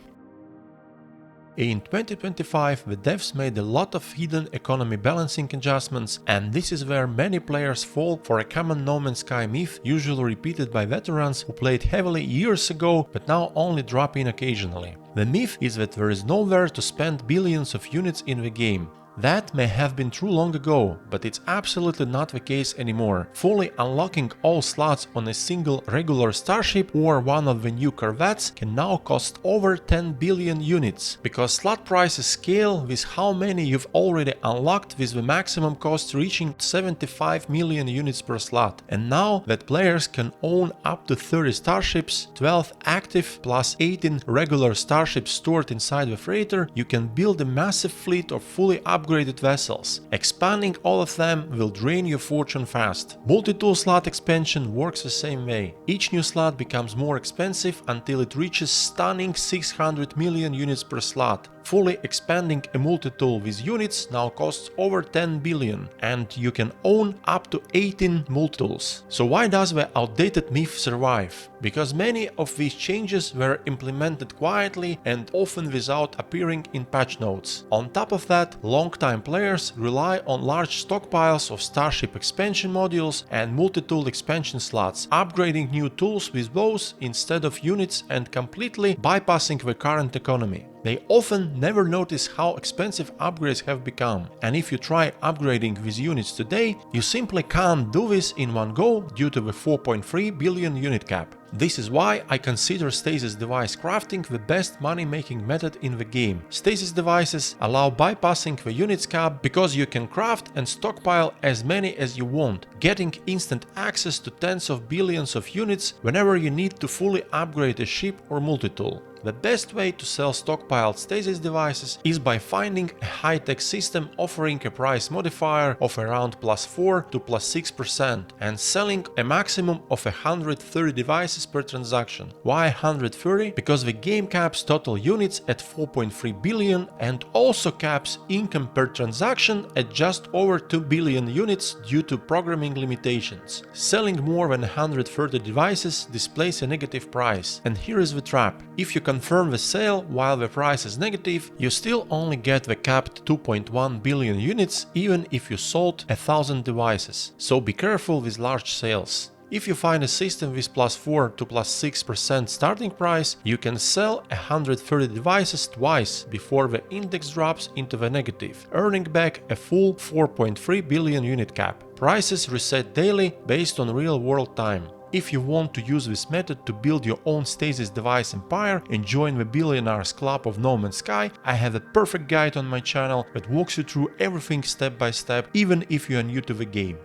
In 2025, the devs made a lot of hidden economy balancing adjustments, and this is where many players fall for a common No Man's Sky myth, usually repeated by veterans who played heavily years ago but now only drop in occasionally. The myth is that there is nowhere to spend billions of units in the game. That may have been true long ago, but it's absolutely not the case anymore. Fully unlocking all slots on a single regular Starship or one of the new corvettes can now cost over 10 billion units, because slot prices scale with how many you've already unlocked, with the maximum cost reaching 75 million units per slot. And now that players can own up to 30 Starships, 12 active plus 18 regular Starships stored inside the freighter, you can build a massive fleet of fully upgraded vessels. Expanding all of them will drain your fortune fast. Multi-tool slot expansion works the same way. Each new slot becomes more expensive until it reaches stunning 600 million units per slot. Fully expanding a multi-tool with units now costs over 10 billion, and you can own up to 18 multi-tools. So why does the outdated myth survive? Because many of these changes were implemented quietly and often without appearing in patch notes. On top of that, long-time players rely on large stockpiles of Starship expansion modules and multi-tool expansion slots, upgrading new tools with those instead of units and completely bypassing the current economy. They often never notice how expensive upgrades have become, and if you try upgrading with units today, you simply can't do this in one go due to the 4.3 billion unit cap. This is why I consider stasis device crafting the best money-making method in the game. Stasis devices allow bypassing the units cap because you can craft and stockpile as many as you want, getting instant access to tens of billions of units whenever you need to fully upgrade a ship or multitool. The best way to sell stockpiled stasis devices is by finding a high-tech system offering a price modifier of around +4 to +6% and selling a maximum of 130 devices per transaction. Why 130? Because the game caps total units at 4.3 billion and also caps income per transaction at just over 2 billion units due to programming limitations. Selling more than 130 devices displays a negative price, and here is the trap. If you confirm the sale while the price is negative, you still only get the capped 2.1 billion units even if you sold 1000 devices, so be careful with large sales. If you find a system with +4 to +6% starting price, you can sell 130 devices twice before the index drops into the negative, earning back a full 4.3 billion unit cap. Prices reset daily based on real-world time. If you want to use this method to build your own stasis device empire and join the billionaires club of No Man's Sky, I have a perfect guide on my channel that walks you through everything step by step, even if you are new to the game.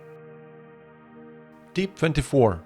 Tip 24.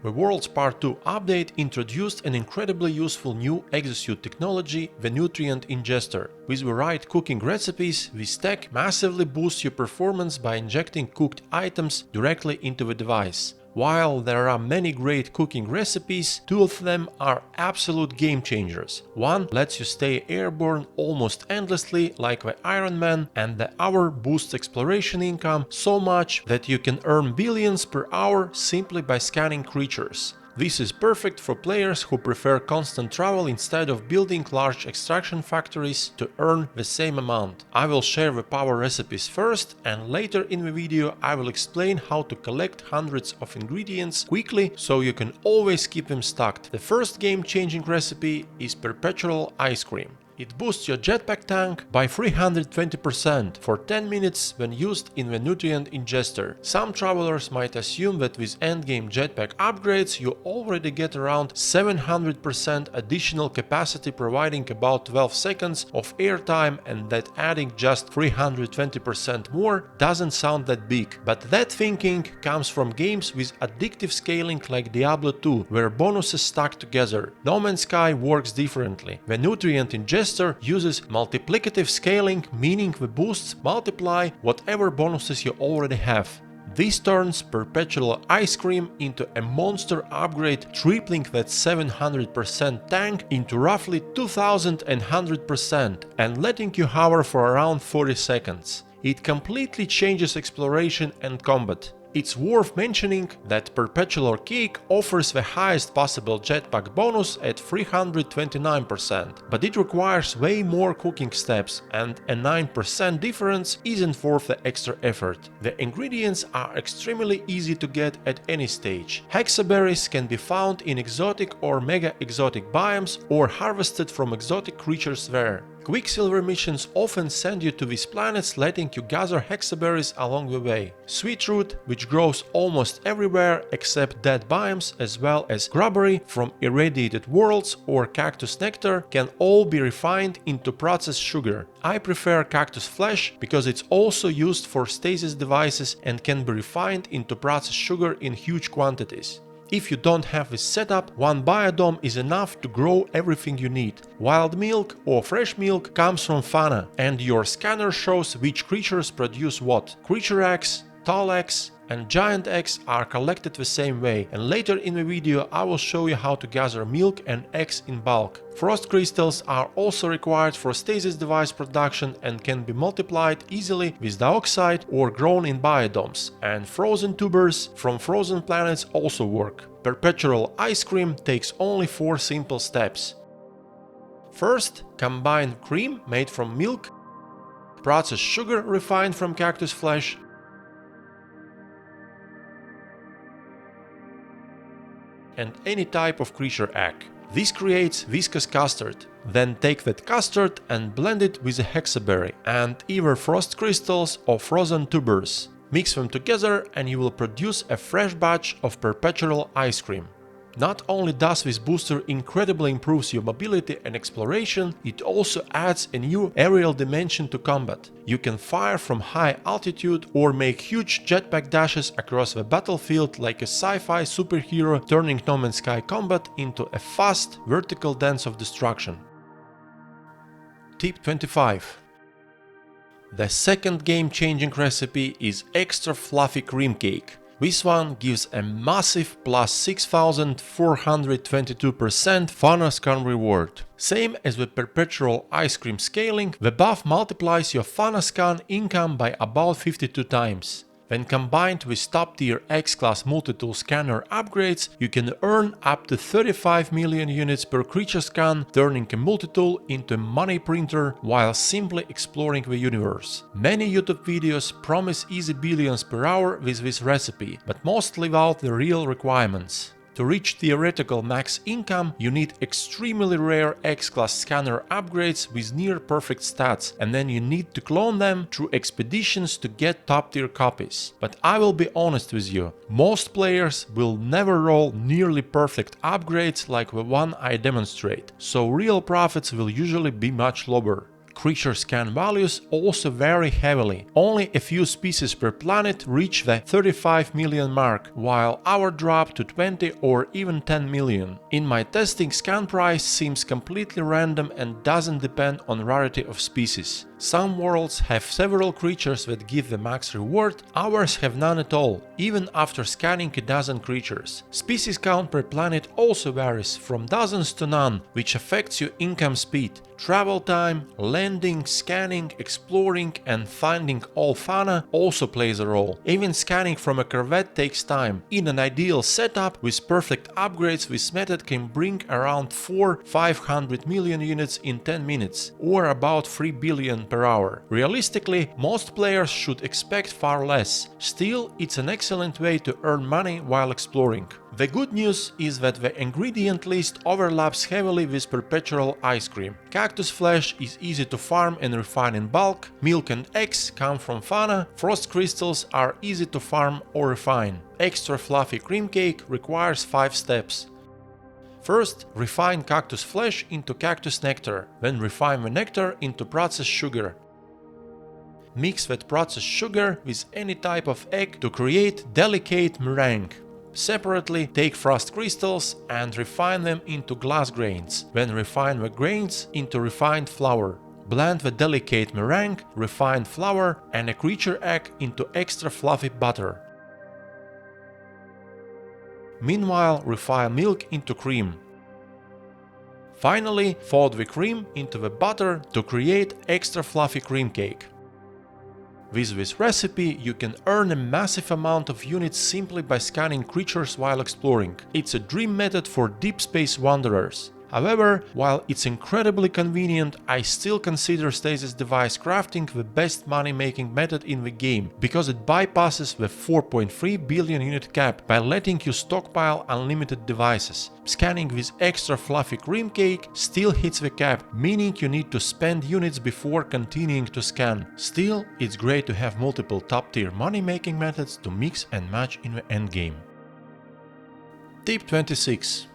The Worlds Part 2 update introduced an incredibly useful new exosuit technology, the Nutrient Ingester. With the right cooking recipes, this tech massively boosts your performance by injecting cooked items directly into the device. While there are many great cooking recipes, two of them are absolute game changers. One lets you stay airborne almost endlessly like the Iron Man, and the other boosts exploration income so much that you can earn billions per hour simply by scanning creatures. This is perfect for players who prefer constant travel instead of building large extraction factories to earn the same amount. I will share the power recipes first, and later in the video I will explain how to collect hundreds of ingredients quickly so you can always keep them stocked. The first game-changing recipe is Perpetual Ice Cream. It boosts your jetpack tank by 320% for 10 minutes when used in the Nutrient Ingester. Some travelers might assume that with endgame jetpack upgrades you already get around 700% additional capacity, providing about 12 seconds of airtime, and that adding just 320% more doesn't sound that big. But that thinking comes from games with addictive scaling like Diablo 2, where bonuses stack together. No Man's Sky works differently. The Nutrient Ingester uses multiplicative scaling, meaning the boosts multiply whatever bonuses you already have. This turns Perpetual Ice Cream into a monster upgrade, tripling that 700% tank into roughly 2100% and letting you hover for around 40 seconds. It completely changes exploration and combat. It's worth mentioning that Perpetual Cake offers the highest possible jetpack bonus at 329%, but it requires way more cooking steps, and a 9% difference isn't worth the extra effort. The ingredients are extremely easy to get at any stage. Hexaberries can be found in exotic or mega exotic biomes or harvested from exotic creatures there. Quicksilver missions often send you to these planets, letting you gather hexaberries along the way. Sweetroot, which grows almost everywhere except dead biomes, as well as grubbery from irradiated worlds or cactus nectar, can all be refined into processed sugar. I prefer cactus flesh because it's also used for stasis devices and can be refined into processed sugar in huge quantities. If you don't have this setup, one biodome is enough to grow everything you need. Wild milk or fresh milk comes from fauna, and your scanner shows which creatures produce what. Creature eggs, tall eggs, and giant eggs are collected the same way, and later in the video I will show you how to gather milk and eggs in bulk. Frost crystals are also required for stasis device production and can be multiplied easily with dioxide or grown in biodomes, and frozen tubers from frozen planets also work. Perpetual Ice Cream takes only 4 simple steps. First, combine cream made from milk, processed sugar refined from cactus flesh, and any type of creature egg. This creates viscous custard. Then take that custard and blend it with a hexaberry and either frost crystals or frozen tubers. Mix them together and you will produce a fresh batch of Perpetual Ice Cream. Not only does this booster incredibly improves your mobility and exploration, it also adds a new aerial dimension to combat. You can fire from high altitude or make huge jetpack dashes across the battlefield like a sci-fi superhero, turning No Man's Sky combat into a fast, vertical dance of destruction. Tip 25. The second game-changing recipe is extra fluffy cream cake. This one gives a massive plus 6422% Fana scan reward. Same as with Perpetual ice cream scaling, the buff multiplies your Fana scan income by about 52 times. When combined with top-tier X-Class multi-tool scanner upgrades, you can earn up to 35 million units per creature scan, turning a multi-tool into a money printer while simply exploring the universe. Many YouTube videos promise easy billions per hour with this recipe, but most leave out the real requirements. To reach theoretical max income, you need extremely rare X-Class scanner upgrades with near-perfect stats, and then you need to clone them through expeditions to get top-tier copies. But I will be honest with you, most players will never roll nearly perfect upgrades like the one I demonstrate, so real profits will usually be much lower. Creature scan values also vary heavily. Only a few species per planet reach the 35 million mark, while our drop to 20 or even 10 million. In my testing, scan price seems completely random and doesn't depend on rarity of species. Some worlds have several creatures that give the max reward, ours have none at all, even after scanning a dozen creatures. Species count per planet also varies from dozens to none, which affects your income speed. Travel time, landing, scanning, exploring and finding all Fana also plays a role. Even scanning from a corvette takes time. In an ideal setup with perfect upgrades, this method can bring around 400-500 million units in 10 minutes, or about 3 billion per hour. Realistically, most players should expect far less. Still, it's an excellent way to earn money while exploring. The good news is that the ingredient list overlaps heavily with Perpetual ice cream. Cactus flesh is easy to farm and refine in bulk, milk and eggs come from Fana, frost crystals are easy to farm or refine. Extra fluffy cream cake requires 5 steps. First, refine cactus flesh into cactus nectar, then refine the nectar into processed sugar. Mix that processed sugar with any type of egg to create delicate meringue. Separately, take frost crystals and refine them into glass grains, then refine the grains into refined flour. Blend the delicate meringue, refined flour and a creature egg into extra fluffy butter. Meanwhile, refine milk into cream. Finally, fold the cream into the butter to create extra fluffy cream cake. With this recipe, you can earn a massive amount of units simply by scanning creatures while exploring. It's a dream method for deep space wanderers. However, while it's incredibly convenient, I still consider stasis device crafting the best money-making method in the game, because it bypasses the 4.3 billion unit cap by letting you stockpile unlimited devices. Scanning with extra fluffy cream cake still hits the cap, meaning you need to spend units before continuing to scan. Still, it's great to have multiple top-tier money-making methods to mix and match in the endgame. Tip 26.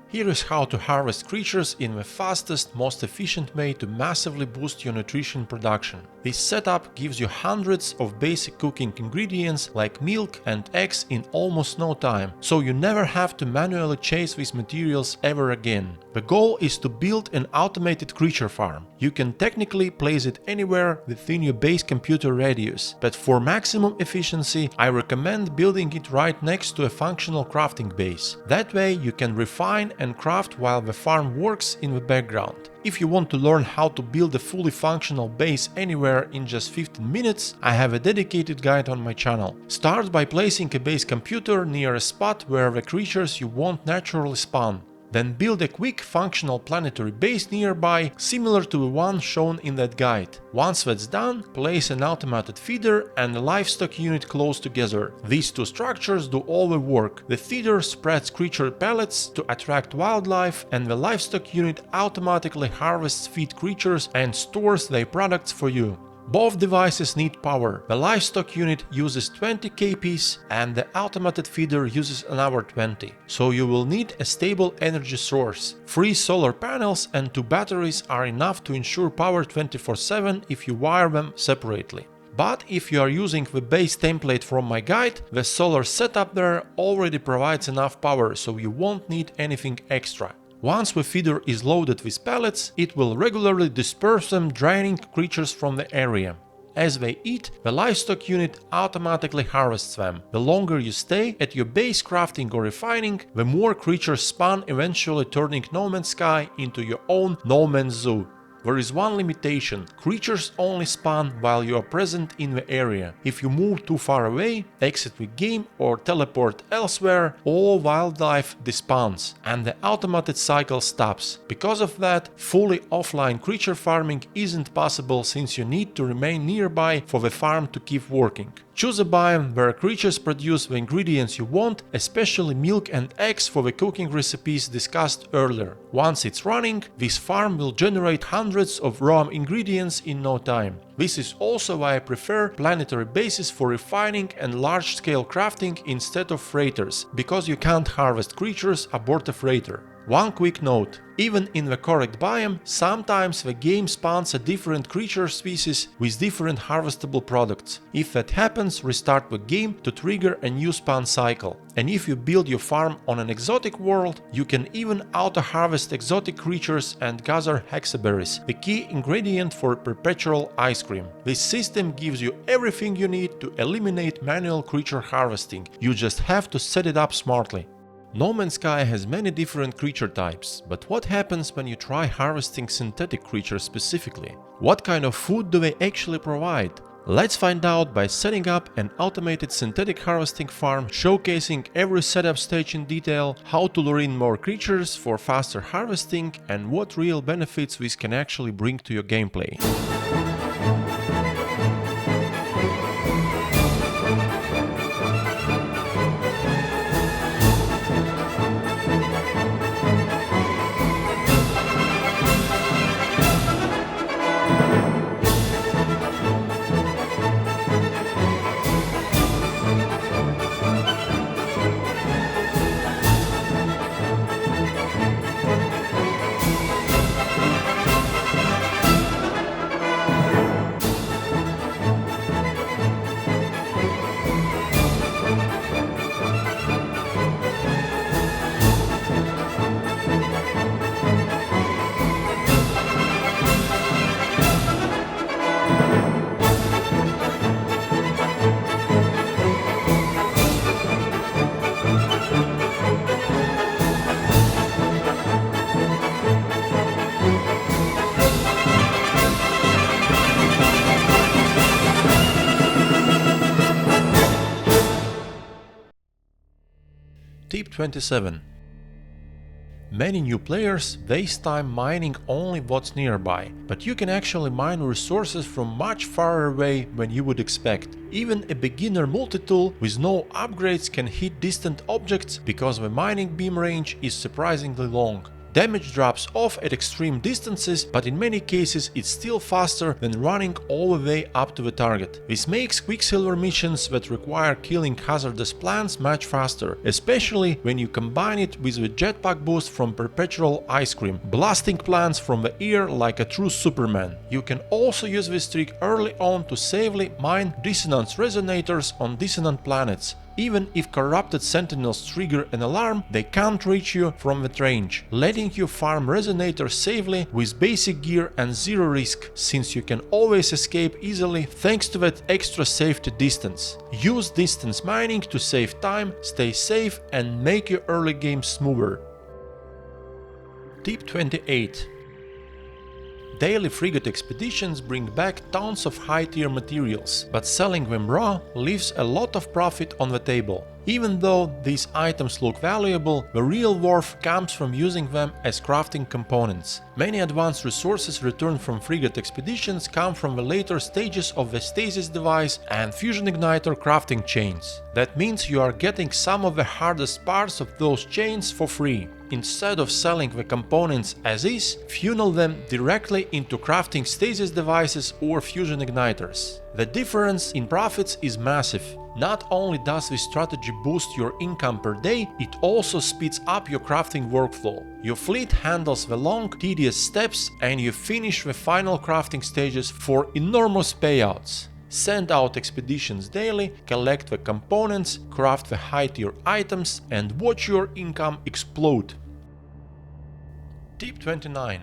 Here is how to harvest creatures in the fastest, most efficient way to massively boost your nutrition production. This setup gives you hundreds of basic cooking ingredients like milk and eggs in almost no time, so you never have to manually chase these materials ever again. The goal is to build an automated creature farm. You can technically place it anywhere within your base computer radius, but for maximum efficiency, I recommend building it right next to a functional crafting base. That way you can refine and craft while the farm works in the background. If you want to learn how to build a fully functional base anywhere in just 15 minutes, I have a dedicated guide on my channel. Start by placing a base computer near a spot where the creatures you want naturally spawn. Then build a quick functional planetary base nearby, similar to the one shown in that guide. Once that's done, place an automated feeder and a livestock unit close together. These two structures do all the work. The feeder spreads creature pellets to attract wildlife, and the livestock unit automatically harvests feed creatures and stores their products for you. Both devices need power. The livestock unit uses 20 kps and the automated feeder uses another 20. So you will need a stable energy source. 3 solar panels and 2 batteries are enough to ensure power 24/7 if you wire them separately. But if you are using the base template from my guide, the solar setup there already provides enough power, so you won't need anything extra. Once the feeder is loaded with pellets, it will regularly disperse them, draining creatures from the area. As they eat, the livestock unit automatically harvests them. The longer you stay at your base crafting or refining, the more creatures spawn, eventually turning No Man's Sky into your own No Man's Zoo. There is one limitation: creatures only spawn while you are present in the area. If you move too far away, exit the game or teleport elsewhere, all wildlife despawns and the automated cycle stops. Because of that, fully offline creature farming isn't possible, since you need to remain nearby for the farm to keep working. Choose a biome where creatures produce the ingredients you want, especially milk and eggs for the cooking recipes discussed earlier. Once it's running, this farm will generate hundreds of raw ingredients in no time. This is also why I prefer planetary bases for refining and large-scale crafting instead of freighters, because you can't harvest creatures aboard a freighter. One quick note: even in the correct biome, sometimes the game spawns a different creature species with different harvestable products. If that happens, restart the game to trigger a new spawn cycle. And if you build your farm on an exotic world, you can even auto-harvest exotic creatures and gather hexaberries, the key ingredient for Perpetual ice cream. This system gives you everything you need to eliminate manual creature harvesting. You just have to set it up smartly. No Man's Sky has many different creature types, but what happens when you try harvesting synthetic creatures specifically? What kind of food do they actually provide? Let's find out by setting up an automated synthetic harvesting farm, showcasing every setup stage in detail, how to lure in more creatures for faster harvesting, and what real benefits this can actually bring to your gameplay. Tip 27. Many new players waste time mining only what's nearby, but you can actually mine resources from much farther away than you would expect. Even a beginner multi-tool with no upgrades can hit distant objects because the mining beam range is surprisingly long. Damage drops off at extreme distances, but in many cases it's still faster than running all the way up to the target. This makes Quicksilver missions that require killing hazardous plants much faster, especially when you combine it with the Jetpack boost from Perpetual ice cream, blasting plants from the air like a true Superman. You can also use this trick early on to safely mine dissonance resonators on dissonant planets. Even if corrupted sentinels trigger an alarm, they can't reach you from that range, letting you farm resonators safely with basic gear and zero risk, since you can always escape easily thanks to that extra safety distance. Use distance mining to save time, stay safe, and make your early game smoother. Tip 28. Daily Frigate expeditions bring back tons of high-tier materials, but selling them raw leaves a lot of profit on the table. Even though these items look valuable, the real worth comes from using them as crafting components. Many advanced resources returned from Frigate expeditions come from the later stages of the stasis device and fusion igniter crafting chains. That means you are getting some of the hardest parts of those chains for free. instead of selling the components as is, funnel them directly into crafting stasis devices or fusion igniters. The difference in profits is massive. Not only does this strategy boost your income per day, it also speeds up your crafting workflow. Your fleet handles the long, tedious steps, and you finish the final crafting stages for enormous payouts. Send out expeditions daily, collect the components, craft the high-tier items, and watch your income explode. Tip 29.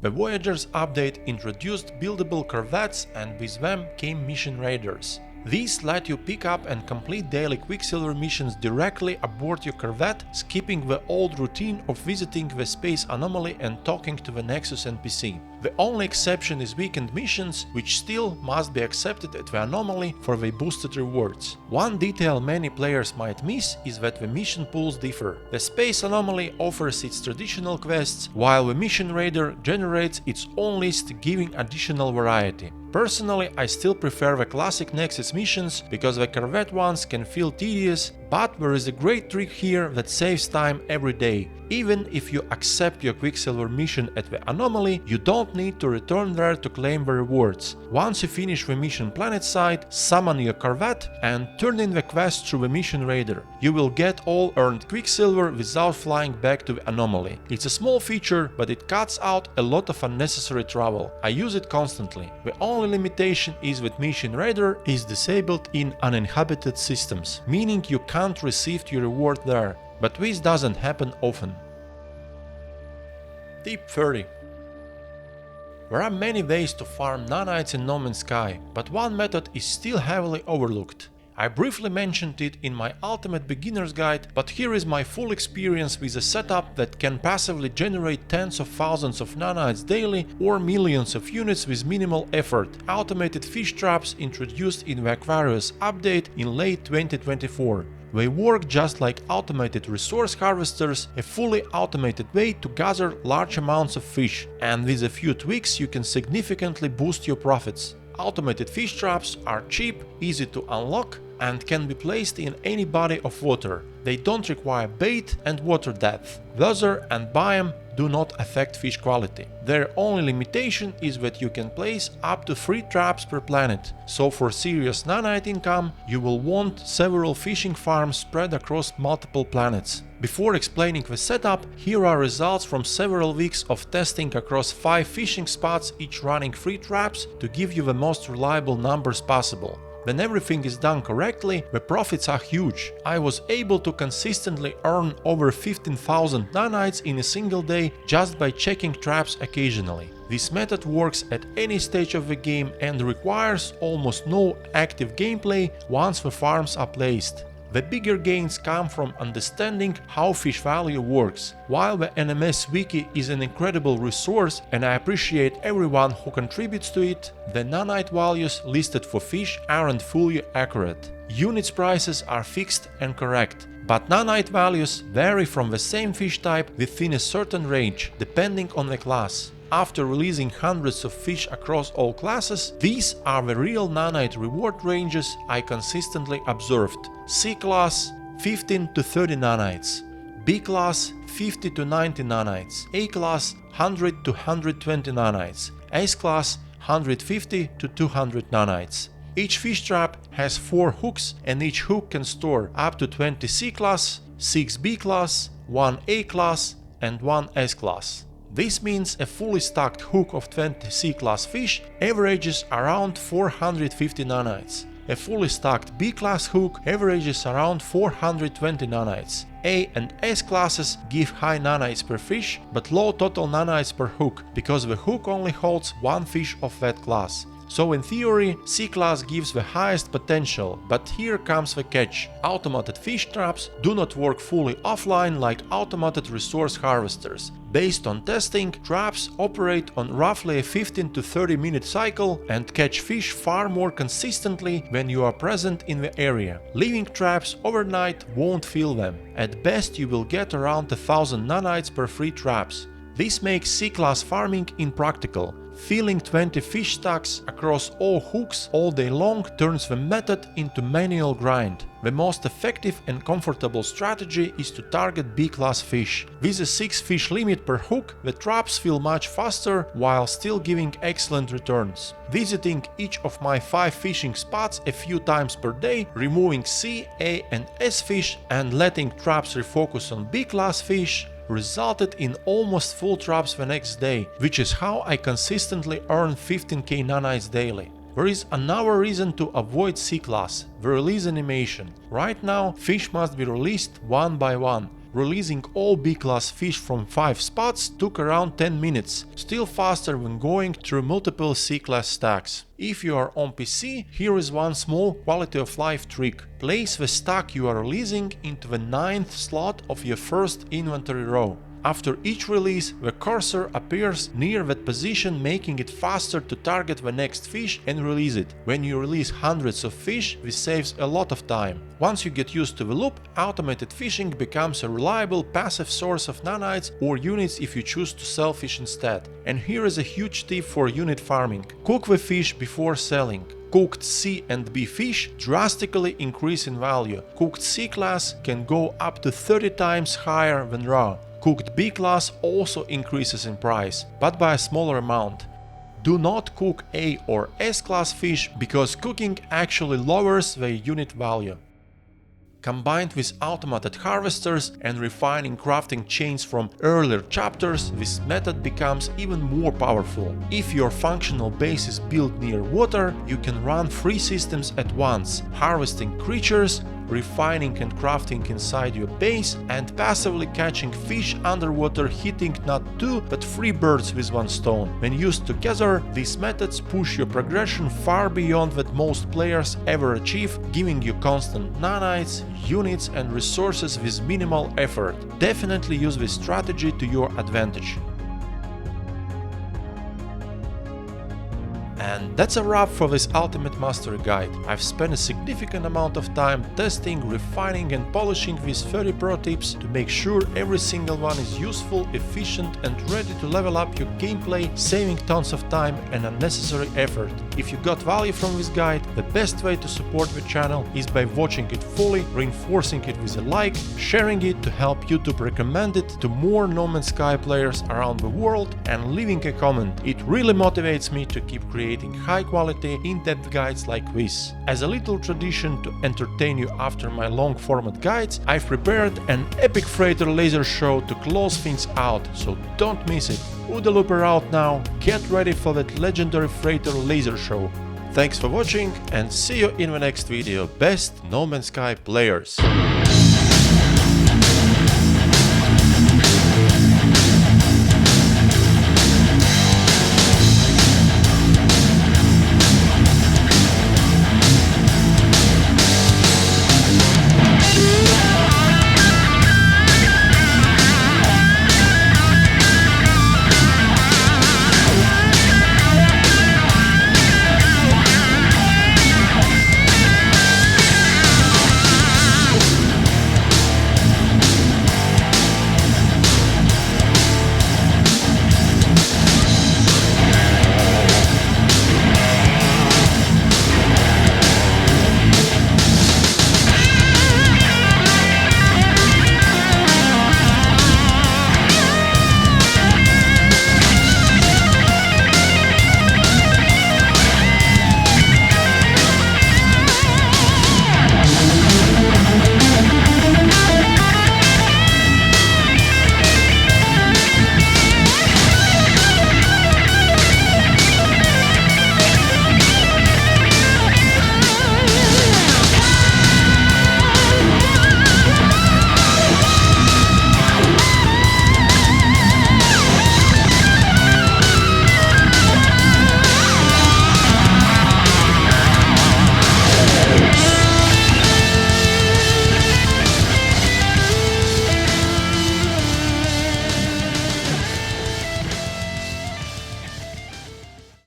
The Voyagers update introduced buildable corvettes, and with them came mission raiders. These let you pick up and complete daily Quicksilver missions directly aboard your corvette, skipping the old routine of visiting the space anomaly and talking to the Nexus NPC. The only exception is weekend missions, which still must be accepted at the anomaly for the boosted rewards. One detail many players might miss is that the mission pools differ. The space anomaly offers its traditional quests, while the mission raider generates its own list, giving additional variety. Personally, I still prefer the classic Nexus missions because the corvette ones can feel tedious, but there is a great trick here that saves time every day. Even if you accept your Quicksilver mission at the anomaly, you don't need to return there to claim the rewards. Once you finish the mission planet side, summon your corvette and turn in the quest through the mission raider. You will get all earned Quicksilver without flying back to the anomaly. It's a small feature, but it cuts out a lot of unnecessary travel. I use it constantly. The only limitation is that mission raider is disabled in uninhabited systems, meaning you can't receive your reward there. But this doesn't happen often. Tip 30. There are many ways to farm Nanites in No Man's Sky, but one method is still heavily overlooked. I briefly mentioned it in my Ultimate Beginner's Guide, but here is my full experience with a setup that can passively generate tens of thousands of Nanites daily or millions of units with minimal effort. Automated fish traps introduced in the Aquarius update in late 2024. They work just like automated resource harvesters, a fully automated way to gather large amounts of fish, and with a few tweaks you can significantly boost your profits. Automated fish traps are cheap, easy to unlock, and can be placed in any body of water. They don't require bait and water depth. Weather and biome do not affect fish quality. Their only limitation is that you can place up to 3 traps per planet, so for serious Nanite income you will want several fishing farms spread across multiple planets. Before explaining the setup, here are results from several weeks of testing across 5 fishing spots, each running 3 traps to give you the most reliable numbers possible. When everything is done correctly, the profits are huge. I was able to consistently earn over 15,000 Nanites in a single day just by checking traps occasionally. This method works at any stage of the game and requires almost no active gameplay once the farms are placed. The bigger gains come from understanding how fish value works. While the NMS wiki is an incredible resource and I appreciate everyone who contributes to it, the Nanite values listed for fish aren't fully accurate. Units prices are fixed and correct, but Nanite values vary from the same fish type within a certain range, depending on the class. After releasing hundreds of fish across all classes, these are the real Nanite reward ranges I consistently observed. C class 15 to 30 Nanites, B class 50 to 90 Nanites, A class 100 to 120 Nanites, S class 150 to 200 Nanites. Each fish trap has 4 hooks and each hook can store up to 20 C class, 6 B class, 1 A class and 1 S class. This means a fully stacked hook of 20 C-class fish averages around 450 Nanites. A fully stacked B-class hook averages around 420 Nanites. A and S classes give high Nanites per fish, but low total Nanites per hook, because the hook only holds 1 fish of that class. So in theory, C-class gives the highest potential, but here comes the catch. Automated fish traps do not work fully offline like automated resource harvesters. Based on testing, traps operate on roughly a 15 to 30 minute cycle and catch fish far more consistently when you are present in the area. Leaving traps overnight won't fill them. At best you will get around 1000 Nanites per 3 traps. This makes C-class farming impractical. Filling 20 fish stacks across all hooks all day long turns the method into manual grind. The most effective and comfortable strategy is to target B-class fish. With a 6 fish limit per hook, the traps feel much faster while still giving excellent returns. Visiting each of my 5 fishing spots a few times per day, removing C, A and S fish and letting traps refocus on B-class fish resulted in almost full traps the next day, which is how I consistently earn 15k nanites daily. There is another reason to avoid C-class, the release animation. Right now, fish must be released one by one. Releasing all B-class fish from 5 spots took around 10 minutes, still faster when going through multiple C-class stacks. If you are on PC, here is one small quality of life trick. Place the stack you are releasing into the 9th slot of your first inventory row. After each release, the cursor appears near that position, making it faster to target the next fish and release it. When you release hundreds of fish, this saves a lot of time. Once you get used to the loop, automated fishing becomes a reliable passive source of nanites or units if you choose to sell fish instead. And here is a huge tip for unit farming. Cook the fish before selling. Cooked C and B fish drastically increase in value. Cooked C class can go up to 30 times higher than raw. Cooked B class also increases in price, but by a smaller amount. Do not cook A or S class fish because cooking actually lowers their unit value. Combined with automated harvesters and refining crafting chains from earlier chapters, this method becomes even more powerful. If your functional base is built near water, you can run 3 systems at once: harvesting creatures, refining and crafting inside your base, and passively catching fish underwater, hitting not 2 but 3 birds with 1 stone. When used together, these methods push your progression far beyond what most players ever achieve, giving you constant nanites, units and resources with minimal effort. Definitely use this strategy to your advantage. And that's a wrap for this Ultimate Mastery Guide. I've spent a significant amount of time testing, refining and polishing these 30 pro tips to make sure every single one is useful, efficient and ready to level up your gameplay, saving tons of time and unnecessary effort. If you got value from this guide, the best way to support the channel is by watching it fully, reinforcing it with a like, sharing it to help YouTube recommend it to more No Man's Sky players around the world, and leaving a comment. It really motivates me to keep creating high-quality, in-depth guides like this. As a little tradition to entertain you after my long-format guides, I've prepared an epic freighter laser show to close things out, so don't miss it. OODA Looper out now, get ready for that legendary freighter laser show. Thanks for watching and see you in the next video, best No Man's Sky players!